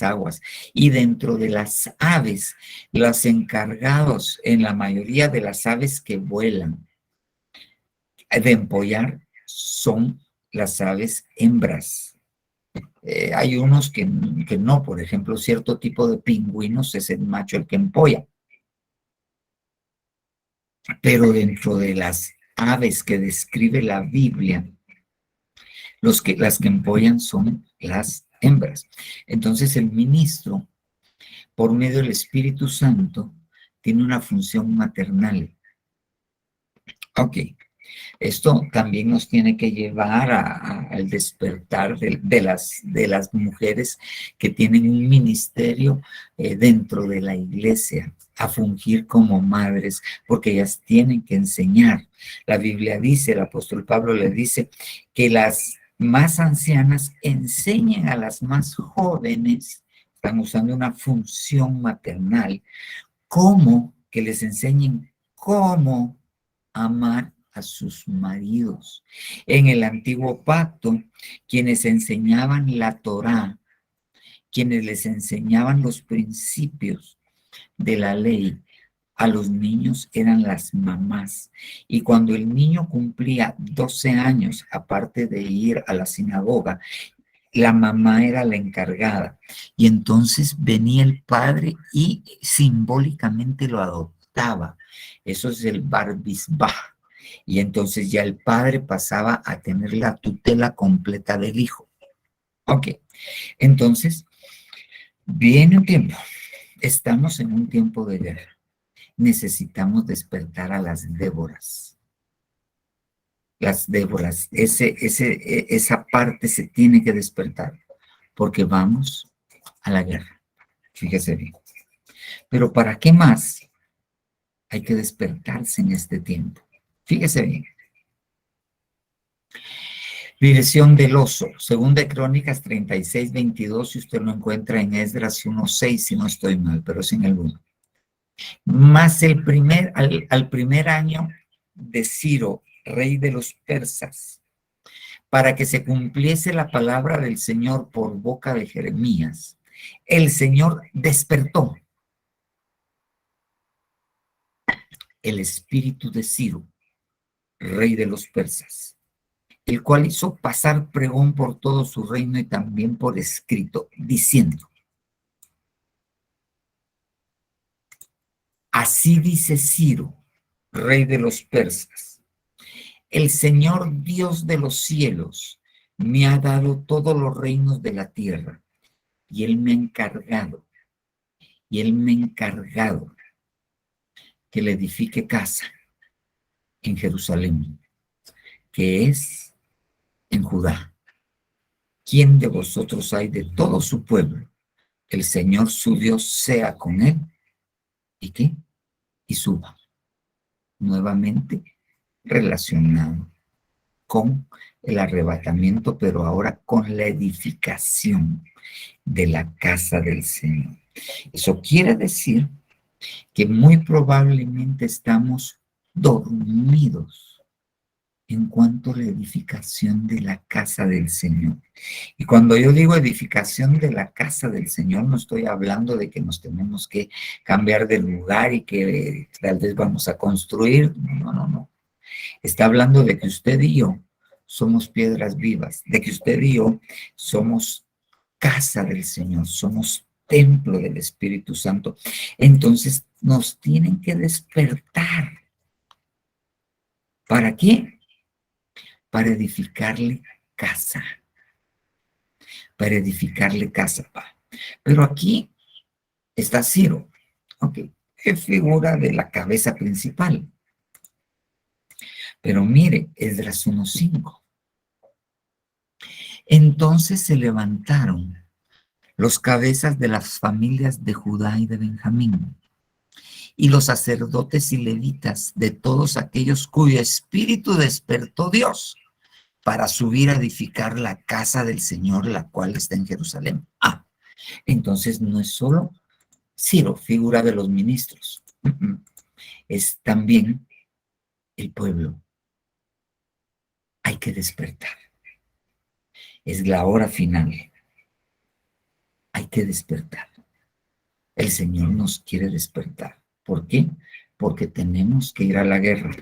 aguas. Y dentro de las aves, los encargados en la mayoría de las aves que vuelan de empollar son las aves hembras. Hay unos que no, por ejemplo, cierto tipo de pingüinos es el macho el que empolla. Pero dentro de las aves que describe la Biblia, las que empollan son las hembras. Entonces el ministro, por medio del Espíritu Santo, tiene una función maternal. Ok. Esto también nos tiene que llevar al despertar de las mujeres que tienen un ministerio dentro de la iglesia, a fungir como madres, porque ellas tienen que enseñar. La Biblia dice, el apóstol Pablo le dice que las más ancianas enseñen a las más jóvenes, están usando una función maternal, que les enseñen cómo amar a sus maridos. En el antiguo pacto, quienes enseñaban la Torá, quienes les enseñaban los principios de la ley a los niños eran las mamás. Y cuando el niño cumplía 12 años, aparte de ir a la sinagoga, la mamá era la encargada. Y entonces venía el padre y simbólicamente lo adoptaba. Eso es el bar mitzvah. Y entonces ya el padre pasaba a tener la tutela completa del hijo. Ok, entonces viene un tiempo, estamos en un tiempo de guerra. Necesitamos despertar a las Déboras. Las Déboras, esa parte se tiene que despertar, porque vamos a la guerra. Fíjese bien. Pero ¿para qué más? Hay que despertarse en este tiempo. Fíjese bien. Dirección del oso, segunda de Crónicas 36:22, si usted lo encuentra en Esdras 1:6, si no estoy mal, pero es en el 1. Más al primer año de Ciro, rey de los persas, para que se cumpliese la palabra del Señor por boca de Jeremías, el Señor despertó el espíritu de Ciro, rey de los persas, el cual hizo pasar pregón por todo su reino y también por escrito, diciendo: así dice Ciro, rey de los persas: el Señor Dios de los cielos me ha dado todos los reinos de la tierra, y Él me ha encargado que le edifique casa en Jerusalén, que es en Judá. ¿Quién de vosotros hay de todo su pueblo? El Señor su Dios sea con él. ¿Y qué? Y suba. Nuevamente relacionado con el arrebatamiento, pero ahora con la edificación de la casa del Señor. Eso quiere decir que muy probablemente estamos dormidos en cuanto a la edificación de la casa del Señor. Y cuando yo digo edificación de la casa del Señor, no estoy hablando de que nos tenemos que cambiar de lugar y que tal vez vamos a construir. No, no, no. Está hablando de que usted y yo somos piedras vivas, de que usted y yo somos casa del Señor, somos templo del Espíritu Santo. Entonces nos tienen que despertar. ¿Para qué? Para edificarle casa. Para edificarle casa. Pero aquí está Ciro, ok, es figura de la cabeza principal. Pero mire, Esdras 1:5. Entonces se levantaron los cabezas de las familias de Judá y de Benjamín, y los sacerdotes y levitas de todos aquellos cuyo espíritu despertó Dios para subir a edificar la casa del Señor, la cual está en Jerusalén. Entonces no es solo Ciro, figura de los ministros, es también el pueblo. Hay que despertar. Es la hora final. Hay que despertar. El Señor nos quiere despertar. ¿Por qué? Porque tenemos que ir a la guerra.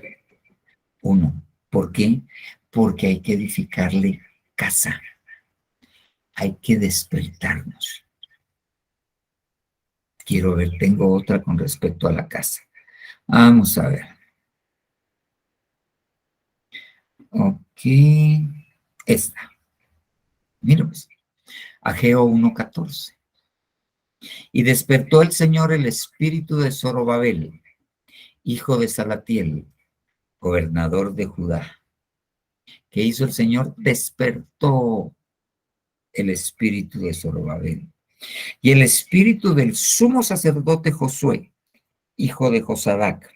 Uno. ¿Por qué? Porque hay que edificarle casa. Hay que despertarnos. Quiero ver, tengo otra con respecto a la casa. Vamos a ver. Ok. Esta. Mira pues. Ageo 1:14. Y despertó el Señor el espíritu de Zorobabel, hijo de Salatiel, gobernador de Judá. ¿Qué hizo el Señor? Despertó el espíritu de Zorobabel. Y el espíritu del sumo sacerdote Josué, hijo de Josadac,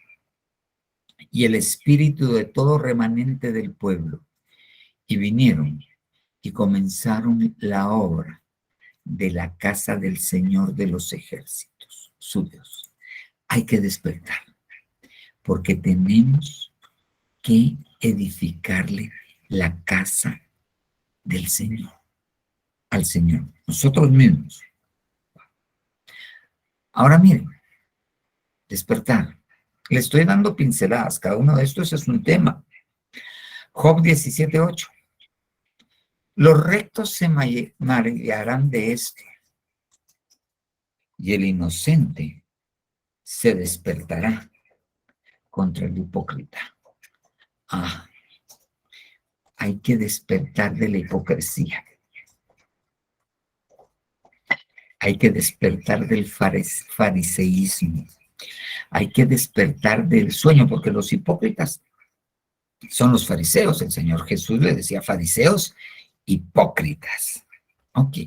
y el espíritu de todo remanente del pueblo. Y vinieron y comenzaron la obra de la casa del Señor de los ejércitos, su Dios. Hay que despertar, porque tenemos que edificarle la casa del Señor, al Señor, nosotros mismos. Ahora miren, despertar. Le estoy dando pinceladas, cada uno de estos es un tema. Job 17:8. Los rectos se maravillarán de esto, y el inocente se despertará contra el hipócrita. Hay que despertar de la hipocresía. Hay que despertar del fariseísmo. Hay que despertar del sueño, porque los hipócritas son los fariseos. El Señor Jesús le decía fariseos, hipócritas. Ok.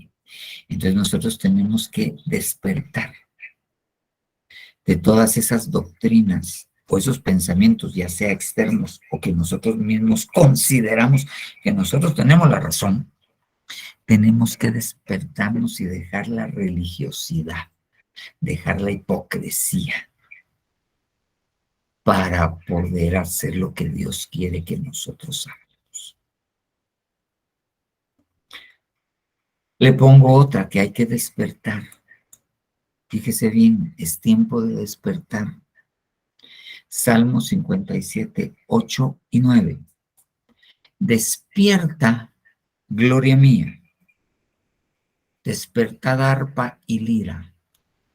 Entonces nosotros tenemos que despertar de todas esas doctrinas o esos pensamientos, ya sea externos o que nosotros mismos consideramos que nosotros tenemos la razón. Tenemos que despertarnos y dejar la religiosidad, dejar la hipocresía para poder hacer lo que Dios quiere que nosotros hagamos. Le pongo otra que hay que despertar. Fíjese bien, es tiempo de despertar. Salmos 57, 8 y 9. Despierta, gloria mía. Despertad arpa y lira.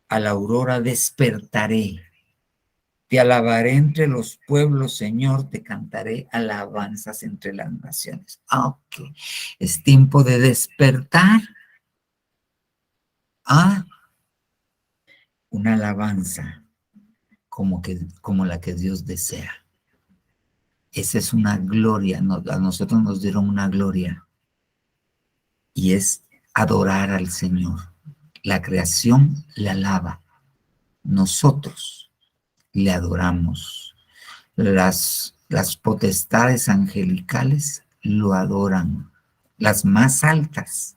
A la aurora despertaré. Te alabaré entre los pueblos, Señor, te cantaré alabanzas entre las naciones. Ok, es tiempo de despertar a una alabanza como la que Dios desea. Esa es una gloria, a nosotros nos dieron una gloria y es adorar al Señor. La creación le alaba, nosotros le adoramos. Las potestades angelicales lo adoran, las más altas,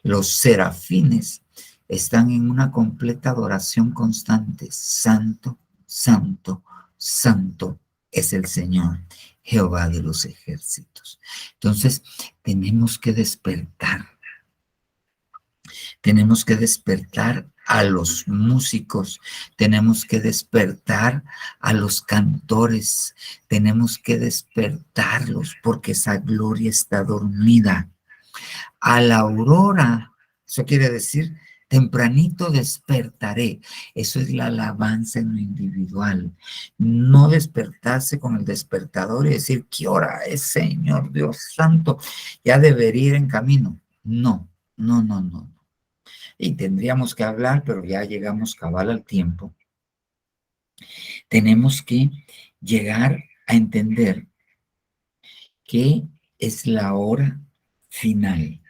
los serafines están en una completa adoración constante. Santo, santo, santo es el Señor, Jehová de los ejércitos. Entonces, tenemos que despertar. Tenemos que despertar a los músicos, tenemos que despertar a los cantores, tenemos que despertarlos porque esa gloria está dormida. A la aurora, eso quiere decir, tempranito despertaré. Eso es la alabanza en lo individual. No despertarse con el despertador y decir, ¿qué hora es, Señor Dios Santo? Ya debería ir en camino. No, no, no, no. Y tendríamos que hablar, pero ya llegamos cabal al tiempo. Tenemos que llegar a entender que es la hora final,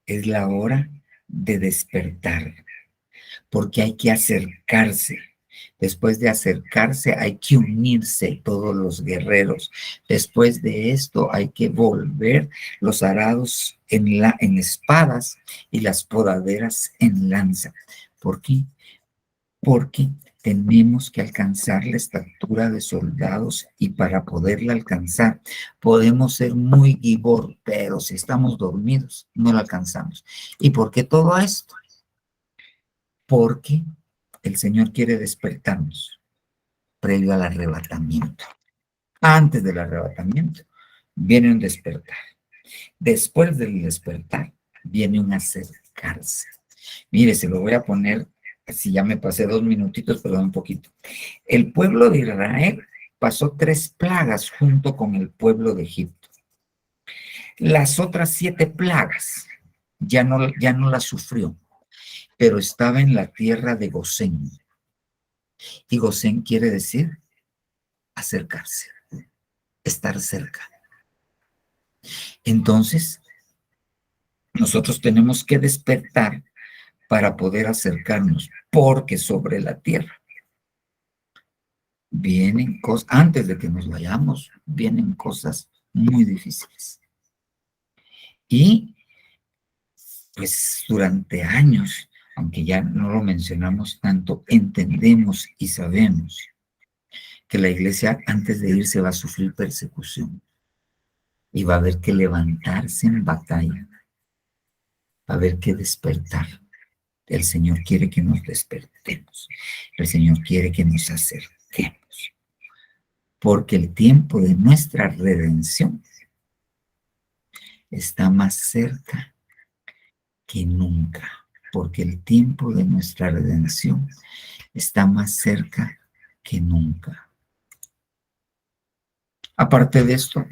es la hora de despertar, porque hay que acercarse. Después de acercarse hay que unirse todos los guerreros. Después de esto hay que volver los arados en espadas y las podaderas en lanza. ¿Por qué? Porque tenemos que alcanzar la estatura de soldados y para poderla alcanzar podemos ser muy gibor, pero si estamos dormidos no la alcanzamos. ¿Y por qué todo esto? Porque el Señor quiere despertarnos previo al arrebatamiento. Antes del arrebatamiento viene un despertar. Después del despertar viene un acercarse. Mire, se lo voy a poner, si ya me pasé 2 minutitos, perdón un poquito. El pueblo de Israel pasó 3 plagas junto con el pueblo de Egipto. Las otras 7 plagas ya no las sufrió, pero estaba en la tierra de Gosén. Y Gosén quiere decir acercarse, estar cerca. Entonces, nosotros tenemos que despertar para poder acercarnos, porque sobre la tierra vienen cosas, antes de que nos vayamos, vienen cosas muy difíciles. Y pues durante años, aunque ya no lo mencionamos tanto, entendemos y sabemos que la iglesia antes de irse va a sufrir persecución y va a haber que levantarse en batalla, va a haber que despertar. El Señor quiere que nos despertemos, el Señor quiere que nos acerquemos, porque el tiempo de nuestra redención está más cerca que nunca, porque el tiempo de nuestra redención está más cerca que nunca. Aparte de esto,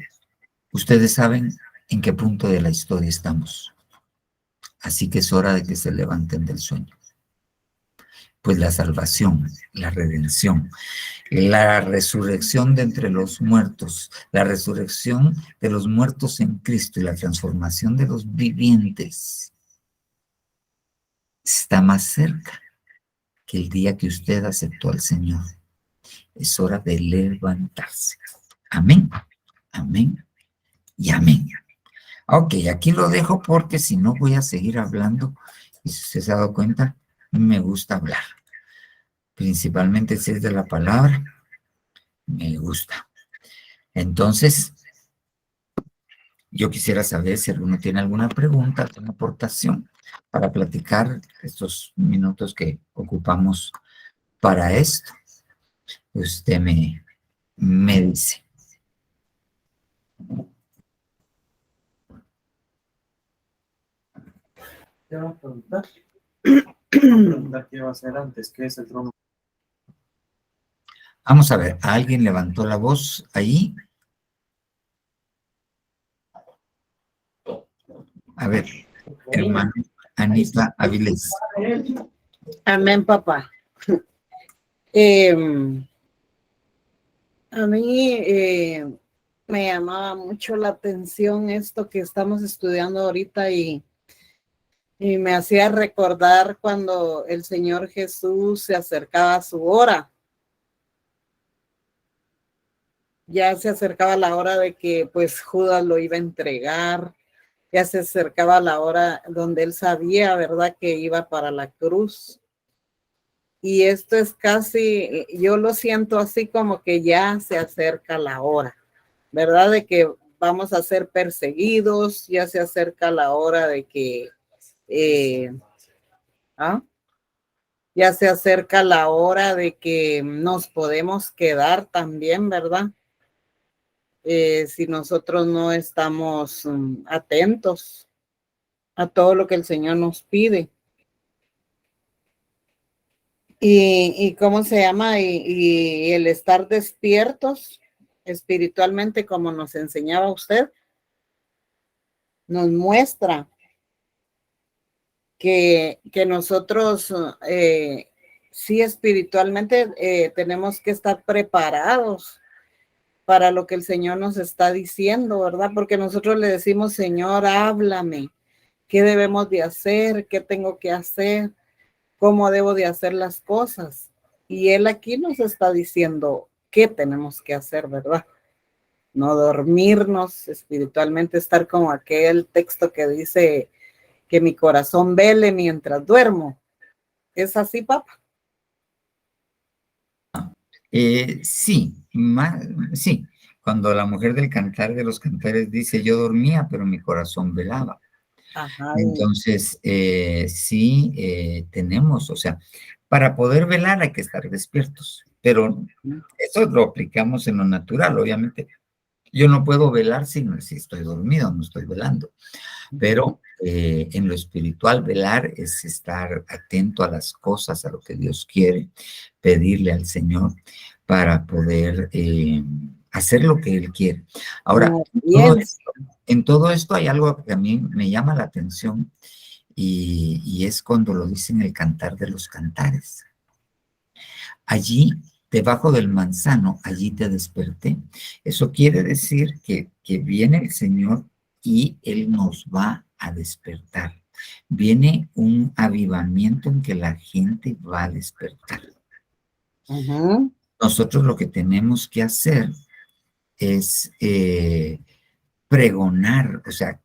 ustedes saben en qué punto de la historia estamos. Así que es hora de que se levanten del sueño. Pues la salvación, la redención, la resurrección de entre los muertos, la resurrección de los muertos en Cristo y la transformación de los vivientes está más cerca que el día que usted aceptó al Señor. Es hora de levantarse. Amén, amén y amén. Ok, aquí lo dejo porque si no voy a seguir hablando y si usted se ha dado cuenta, me gusta hablar. Principalmente si es de la palabra, me gusta. Entonces, yo quisiera saber si alguno tiene alguna pregunta, alguna aportación para platicar estos minutos que ocupamos para esto. Usted me dice. Te voy a preguntar. ¿Qué va a hacer antes? ¿Qué es el trono? Vamos a ver, ¿alguien levantó la voz ahí? A ver, hermano Anita Avilés. Amén, papá. A mí me llamaba mucho la atención esto que estamos estudiando ahorita y me hacía recordar cuando el Señor Jesús se acercaba a su hora. Ya se acercaba la hora de que pues Judas lo iba a entregar. ya se acercaba la hora donde él sabía, ¿verdad?, que iba para la cruz. Y esto es casi, yo lo siento así como que ya se acerca la hora, ¿verdad? De que vamos a ser perseguidos, ya se acerca la hora de que, ya se acerca la hora de que nos podemos quedar también, ¿verdad? Si nosotros no estamos atentos a todo lo que el Señor nos pide. Y cómo se llama, y el estar despiertos espiritualmente, como nos enseñaba usted, nos muestra que nosotros sí espiritualmente tenemos que estar preparados para lo que el Señor nos está diciendo, ¿verdad? Porque nosotros le decimos, Señor, háblame, ¿qué debemos de hacer? ¿Qué tengo que hacer? ¿Cómo debo de hacer las cosas? Y Él aquí nos está diciendo qué tenemos que hacer, ¿verdad? No dormirnos espiritualmente, estar como aquel texto que dice que mi corazón vele mientras duermo. ¿Es así, papá? Sí, sí. Cuando la mujer del Cantar de los Cantares dice, yo dormía, pero mi corazón velaba. Ajá. Entonces, sí, tenemos, o sea, para poder velar hay que estar despiertos, pero eso lo aplicamos en lo natural, obviamente. Yo no puedo velar si estoy dormido, no estoy velando, pero en lo espiritual velar es estar atento a las cosas, a lo que Dios quiere, pedirle al Señor para poder hacer lo que Él quiere. Ahora, en todo esto hay algo que a mí me llama la atención y es cuando lo dice en el Cantar de los Cantares. Allí, debajo del manzano, allí te desperté. Eso quiere decir que viene el Señor y Él nos va a despertar. Viene un avivamiento en que la gente va a despertar. Nosotros lo que tenemos que hacer es pregonar, o sea,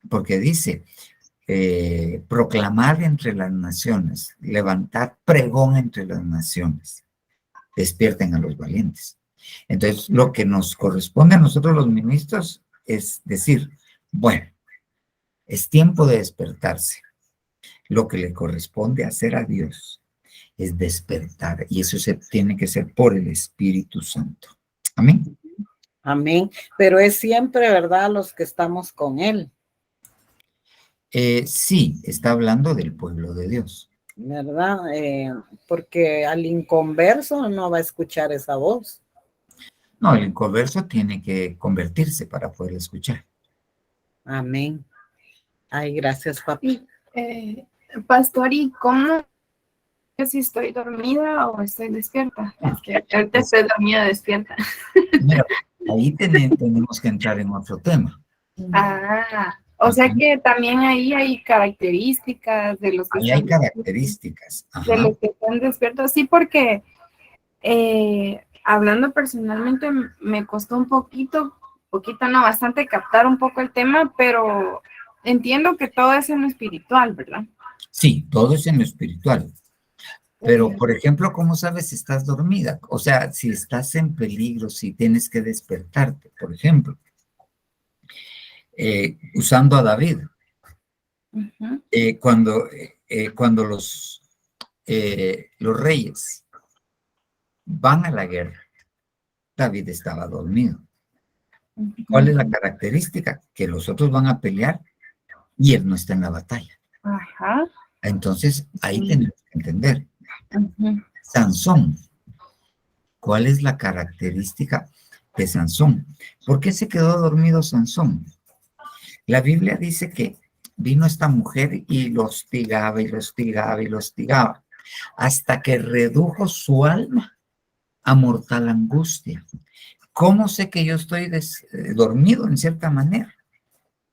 porque dice, proclamar entre las naciones, levantar pregón entre las naciones, despierten a los valientes. Entonces, lo que nos corresponde a nosotros los ministros es decir, bueno, es tiempo de despertarse. Lo que le corresponde hacer a Dios es despertar, y eso tiene que ser por el Espíritu Santo. Amén. Amén. Pero es siempre, ¿verdad?, los que estamos con Él. Sí, está hablando del pueblo de Dios. ¿Verdad? Porque al inconverso no va a escuchar esa voz. No, el inconverso tiene que convertirse para poder escuchar. Amén. Ay, gracias, papi. Pastor, ¿y cómo si estoy dormida o estoy despierta? Es que ahorita estoy dormida, despierta. Mira, ahí tenemos que entrar en otro tema. O sea que también ahí hay características de los que ahí hay características. De los que están despiertos. Sí, porque hablando personalmente me costó bastante captar un poco el tema, pero entiendo que todo es en lo espiritual, ¿verdad? Sí, todo es en lo espiritual. Pero, por ejemplo, ¿cómo sabes si estás dormida? O sea, si estás en peligro, si tienes que despertarte, por ejemplo, usando a David. Cuando los reyes van a la guerra, David estaba dormido. ¿Cuál es la característica? Que los otros van a pelear y él no está en la batalla. Entonces, ahí tenemos que entender. Sansón. ¿Cuál es la característica de Sansón? ¿Por qué se quedó dormido Sansón? La Biblia dice que vino esta mujer y lo hostigaba y lo hostigaba y lo hostigaba, hasta que redujo su alma a mortal angustia. ¿Cómo sé que yo estoy dormido en cierta manera?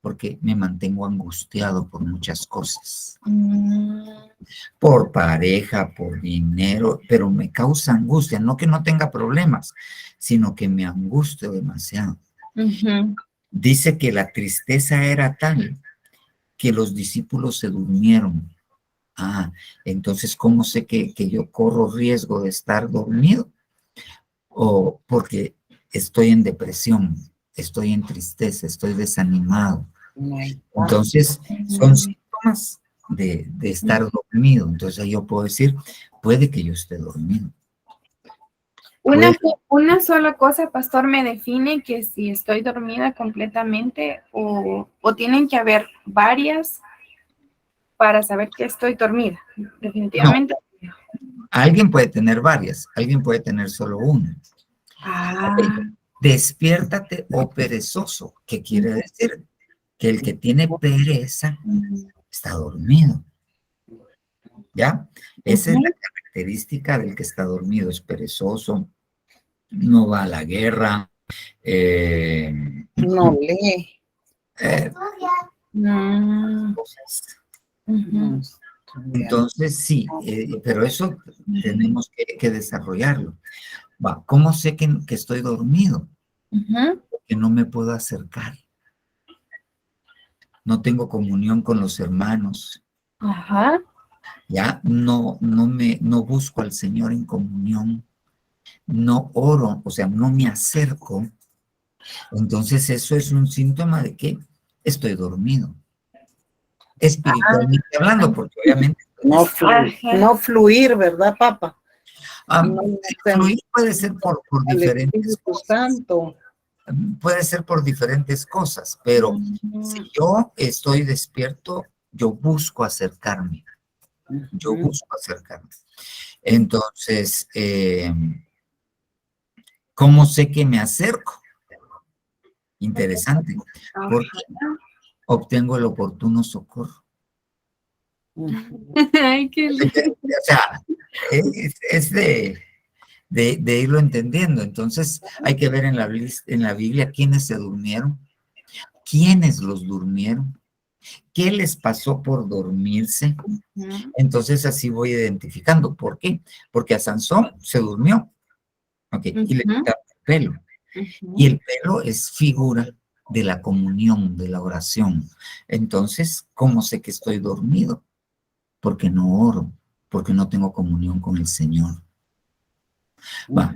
Porque me mantengo angustiado por muchas cosas. Por pareja, por dinero, pero me causa angustia. No que no tenga problemas, sino que me angustio demasiado. Dice que la tristeza era tal que los discípulos se durmieron. Ah, entonces, ¿cómo sé que yo corro riesgo de estar dormido? O porque estoy en depresión, estoy en tristeza, estoy desanimado. Entonces, son síntomas de estar dormido. Entonces, yo puedo decir, puede que yo esté dormido. Una sola cosa, pastor, me define que si estoy dormida completamente o tienen que haber varias para saber que estoy dormida. Definitivamente. No. Alguien puede tener varias, alguien puede tener solo una. Despiértate, oh perezoso, que quiere decir que el que tiene pereza está dormido. ¿Ya? Esa es la característica del que está dormido, es perezoso, no va a la guerra, No lee. Cosas. Entonces, sí, pero eso tenemos que desarrollarlo. Va, ¿cómo sé que estoy dormido? Que no me puedo acercar. No tengo comunión con los hermanos. Ya no busco al Señor en comunión. No oro, o sea, no me acerco. Entonces, eso es un síntoma de que estoy dormido. Espiritualmente hablando, porque obviamente No fluir, ¿verdad, papá? fluir puede ser por diferentes cosas. Puede ser por diferentes cosas, pero si yo estoy despierto, yo busco acercarme. Yo busco acercarme. Entonces, ¿cómo sé que me acerco? Interesante, porque obtengo el oportuno socorro. Ay, qué lindo. O sea, es de irlo entendiendo. Entonces, hay que ver en la Biblia quiénes se durmieron, quiénes los durmieron, qué les pasó por dormirse. Entonces, así voy identificando. ¿Por qué? Porque a Sansón se durmió. Okay, y le quitaron el pelo. Y el pelo es figura de la comunión, de la oración. Entonces, ¿cómo sé que estoy dormido? Porque no oro, porque no tengo comunión con el Señor. Va.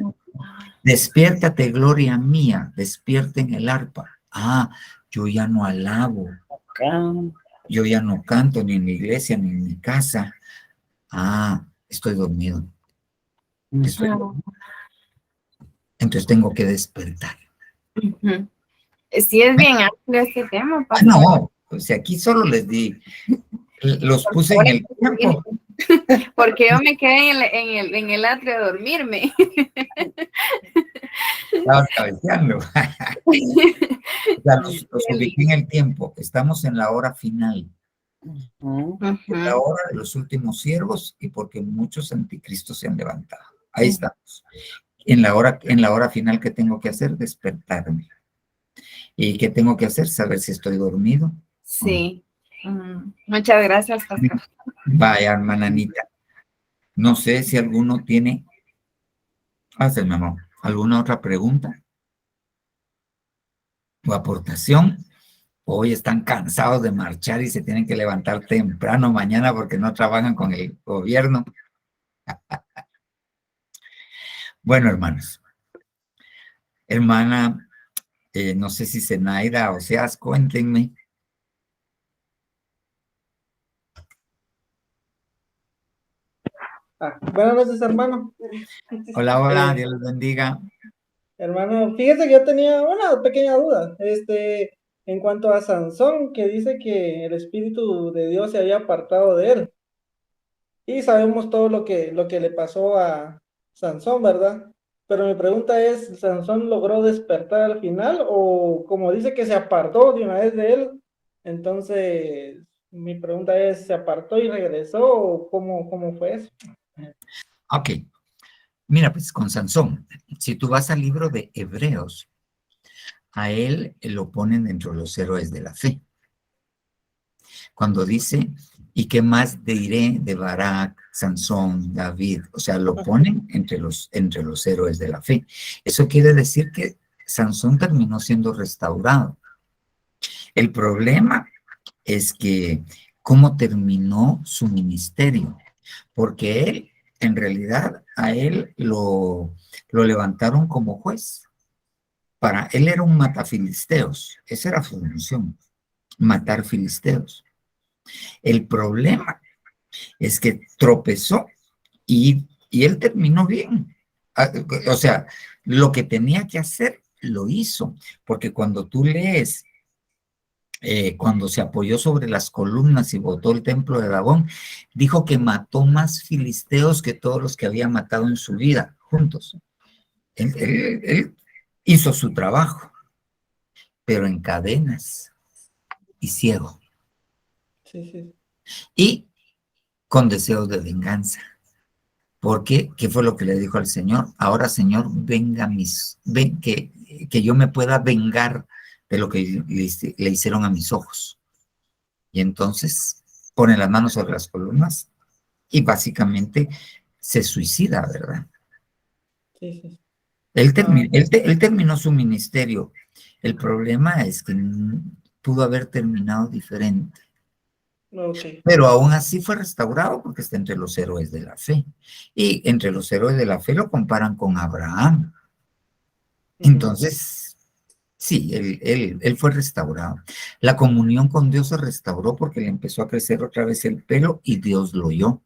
Despiértate, gloria mía, despierten el arpa. Ah, yo ya no alabo, yo ya no canto ni en mi iglesia ni en mi casa. Ah, estoy dormido. Entonces tengo que despertar. Sí, es bien amplio este tema, pastor. No, pues aquí solo les di, los puse en el tiempo. Porque yo me quedé en el atrio a dormirme. Estaba cabeceando. O sea, los ubiqué en el tiempo. Estamos en la hora final. En la hora de los últimos siervos y porque muchos anticristos se han levantado. Ahí estamos. En la hora final, ¿qué tengo que hacer? Despertarme. ¿Y qué tengo que hacer? Saber si estoy dormido. Sí. Muchas gracias, pastor. Vaya, hermana Anita. No sé si alguno tiene... mi amor. ¿Alguna otra pregunta? ¿O aportación? Hoy están cansados de marchar y se tienen que levantar temprano mañana porque no trabajan con el gobierno. Bueno, hermanos. Hermana, no sé si Zenaida o Seas, cuéntenme. Buenas noches, hermano. Hola, hola, Dios les bendiga. Hermano, fíjese que yo tenía una pequeña duda, en cuanto a Sansón, que dice que el Espíritu de Dios se había apartado de él. Y sabemos todo lo que le pasó a Sansón, ¿verdad? Pero mi pregunta es, ¿Sansón logró despertar al final? O como dice que se apartó de una vez de él, entonces mi pregunta es, ¿se apartó y regresó? ¿O cómo fue eso? Ok. Mira, pues con Sansón, si tú vas al libro de Hebreos, a él lo ponen dentro de los héroes de la fe. Cuando dice, ¿y qué más diré de Barak, Sansón, David? O sea, lo ponen entre los héroes de la fe. Eso quiere decir que Sansón terminó siendo restaurado. El problema es que cómo terminó su ministerio, porque él, en realidad, a él lo levantaron como juez. Él era un matafilisteos, esa era su función, matar filisteos. El problema es que tropezó y él terminó bien. O sea, lo que tenía que hacer, lo hizo, porque cuando tú lees, cuando se apoyó sobre las columnas y botó el templo de Dagón, dijo que mató más filisteos que todos los que había matado en su vida, juntos. Él hizo su trabajo, pero en cadenas y ciego, Sí. y con deseos de venganza. Porque, ¿qué fue lo que le dijo al Señor? Ahora, Señor, que yo me pueda vengar de lo que le hicieron a mis ojos. Y entonces pone las manos sobre las columnas y básicamente se suicida, ¿verdad? Sí. Él terminó su ministerio. El problema es que pudo haber terminado diferente. Okay. Pero aún así fue restaurado porque está entre los héroes de la fe. Y entre los héroes de la fe lo comparan con Abraham. Entonces, sí, él fue restaurado. La comunión con Dios se restauró porque le empezó a crecer otra vez el pelo y Dios lo oyó.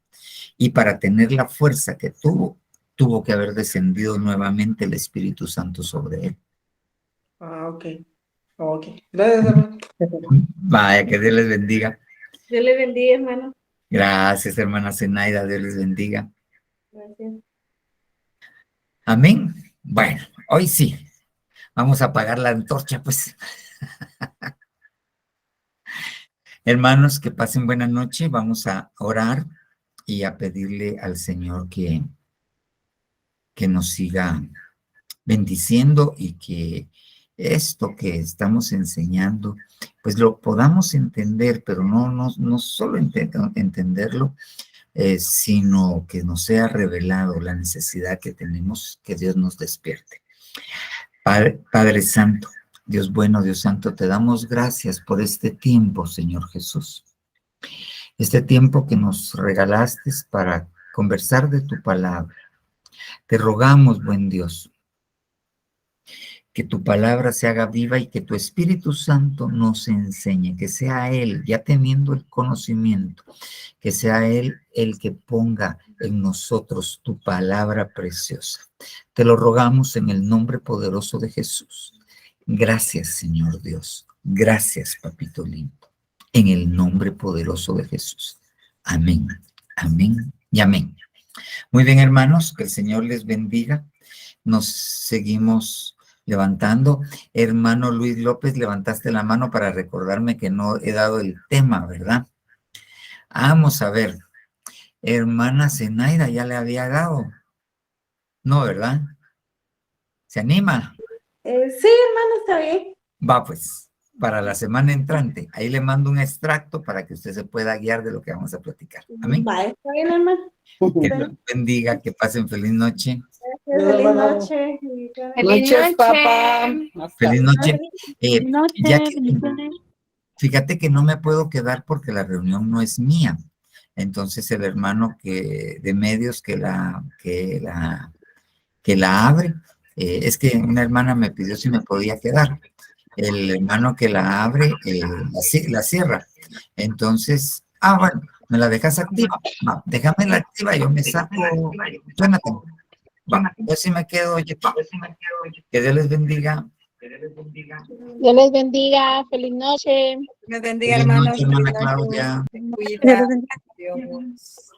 Y para tener la fuerza que tuvo que haber descendido nuevamente el Espíritu Santo sobre él. Ok. Gracias, hermano. Vaya, que Dios les bendiga. Dios le bendiga, hermano. Gracias, hermana Zenaida, Dios les bendiga. Gracias. Amén. Bueno, hoy sí. Vamos a apagar la antorcha, pues. Hermanos, que pasen buena noche. Vamos a orar y a pedirle al Señor que nos siga bendiciendo y que esto que estamos enseñando, pues lo podamos entender, pero no solo entenderlo, sino que nos sea revelado la necesidad que tenemos, que Dios nos despierte. Padre Santo, Dios bueno, Dios Santo, te damos gracias por este tiempo, Señor Jesús. Este tiempo que nos regalaste para conversar de tu palabra. Te rogamos, buen Dios, que tu palabra se haga viva y que tu Espíritu Santo nos enseñe, que sea Él, ya teniendo el conocimiento, que sea Él el que ponga en nosotros tu palabra preciosa. Te lo rogamos en el nombre poderoso de Jesús. Gracias, Señor Dios. Gracias, Papito lindo. En el nombre poderoso de Jesús. Amén, amén y amén. Muy bien, hermanos, que el Señor les bendiga. Nos seguimos levantando. Hermano Luis López, levantaste la mano para recordarme que no he dado el tema, ¿verdad? Vamos a ver. Hermana Zenaida ya le había dado. No, ¿verdad? ¿Se anima? Sí, hermano, está bien. Va, pues, para la semana entrante. Ahí le mando un extracto para que usted se pueda guiar de lo que vamos a platicar. Amén. Va, está bien, hermano. Que Dios bendiga, que pasen feliz noche. Gracias, feliz noche. Feliz Noches, noche. papá. Hasta Feliz noche. Noche, Ya que, bendiciones. fíjate que no me puedo quedar porque la reunión no es mía. Entonces el hermano de medios que la abre, es que una hermana me pidió si me podía quedar. El hermano que la abre, la cierra. Entonces, bueno, me la dejas activa. Va, déjame la activa, yo me saco. Suénate. Va, yo sí me quedo, oye, que Dios les bendiga. Dios les bendiga. Feliz noche. Me bendiga, Feliz hermanos. noche, hermana Claudia. Cuida. Dios.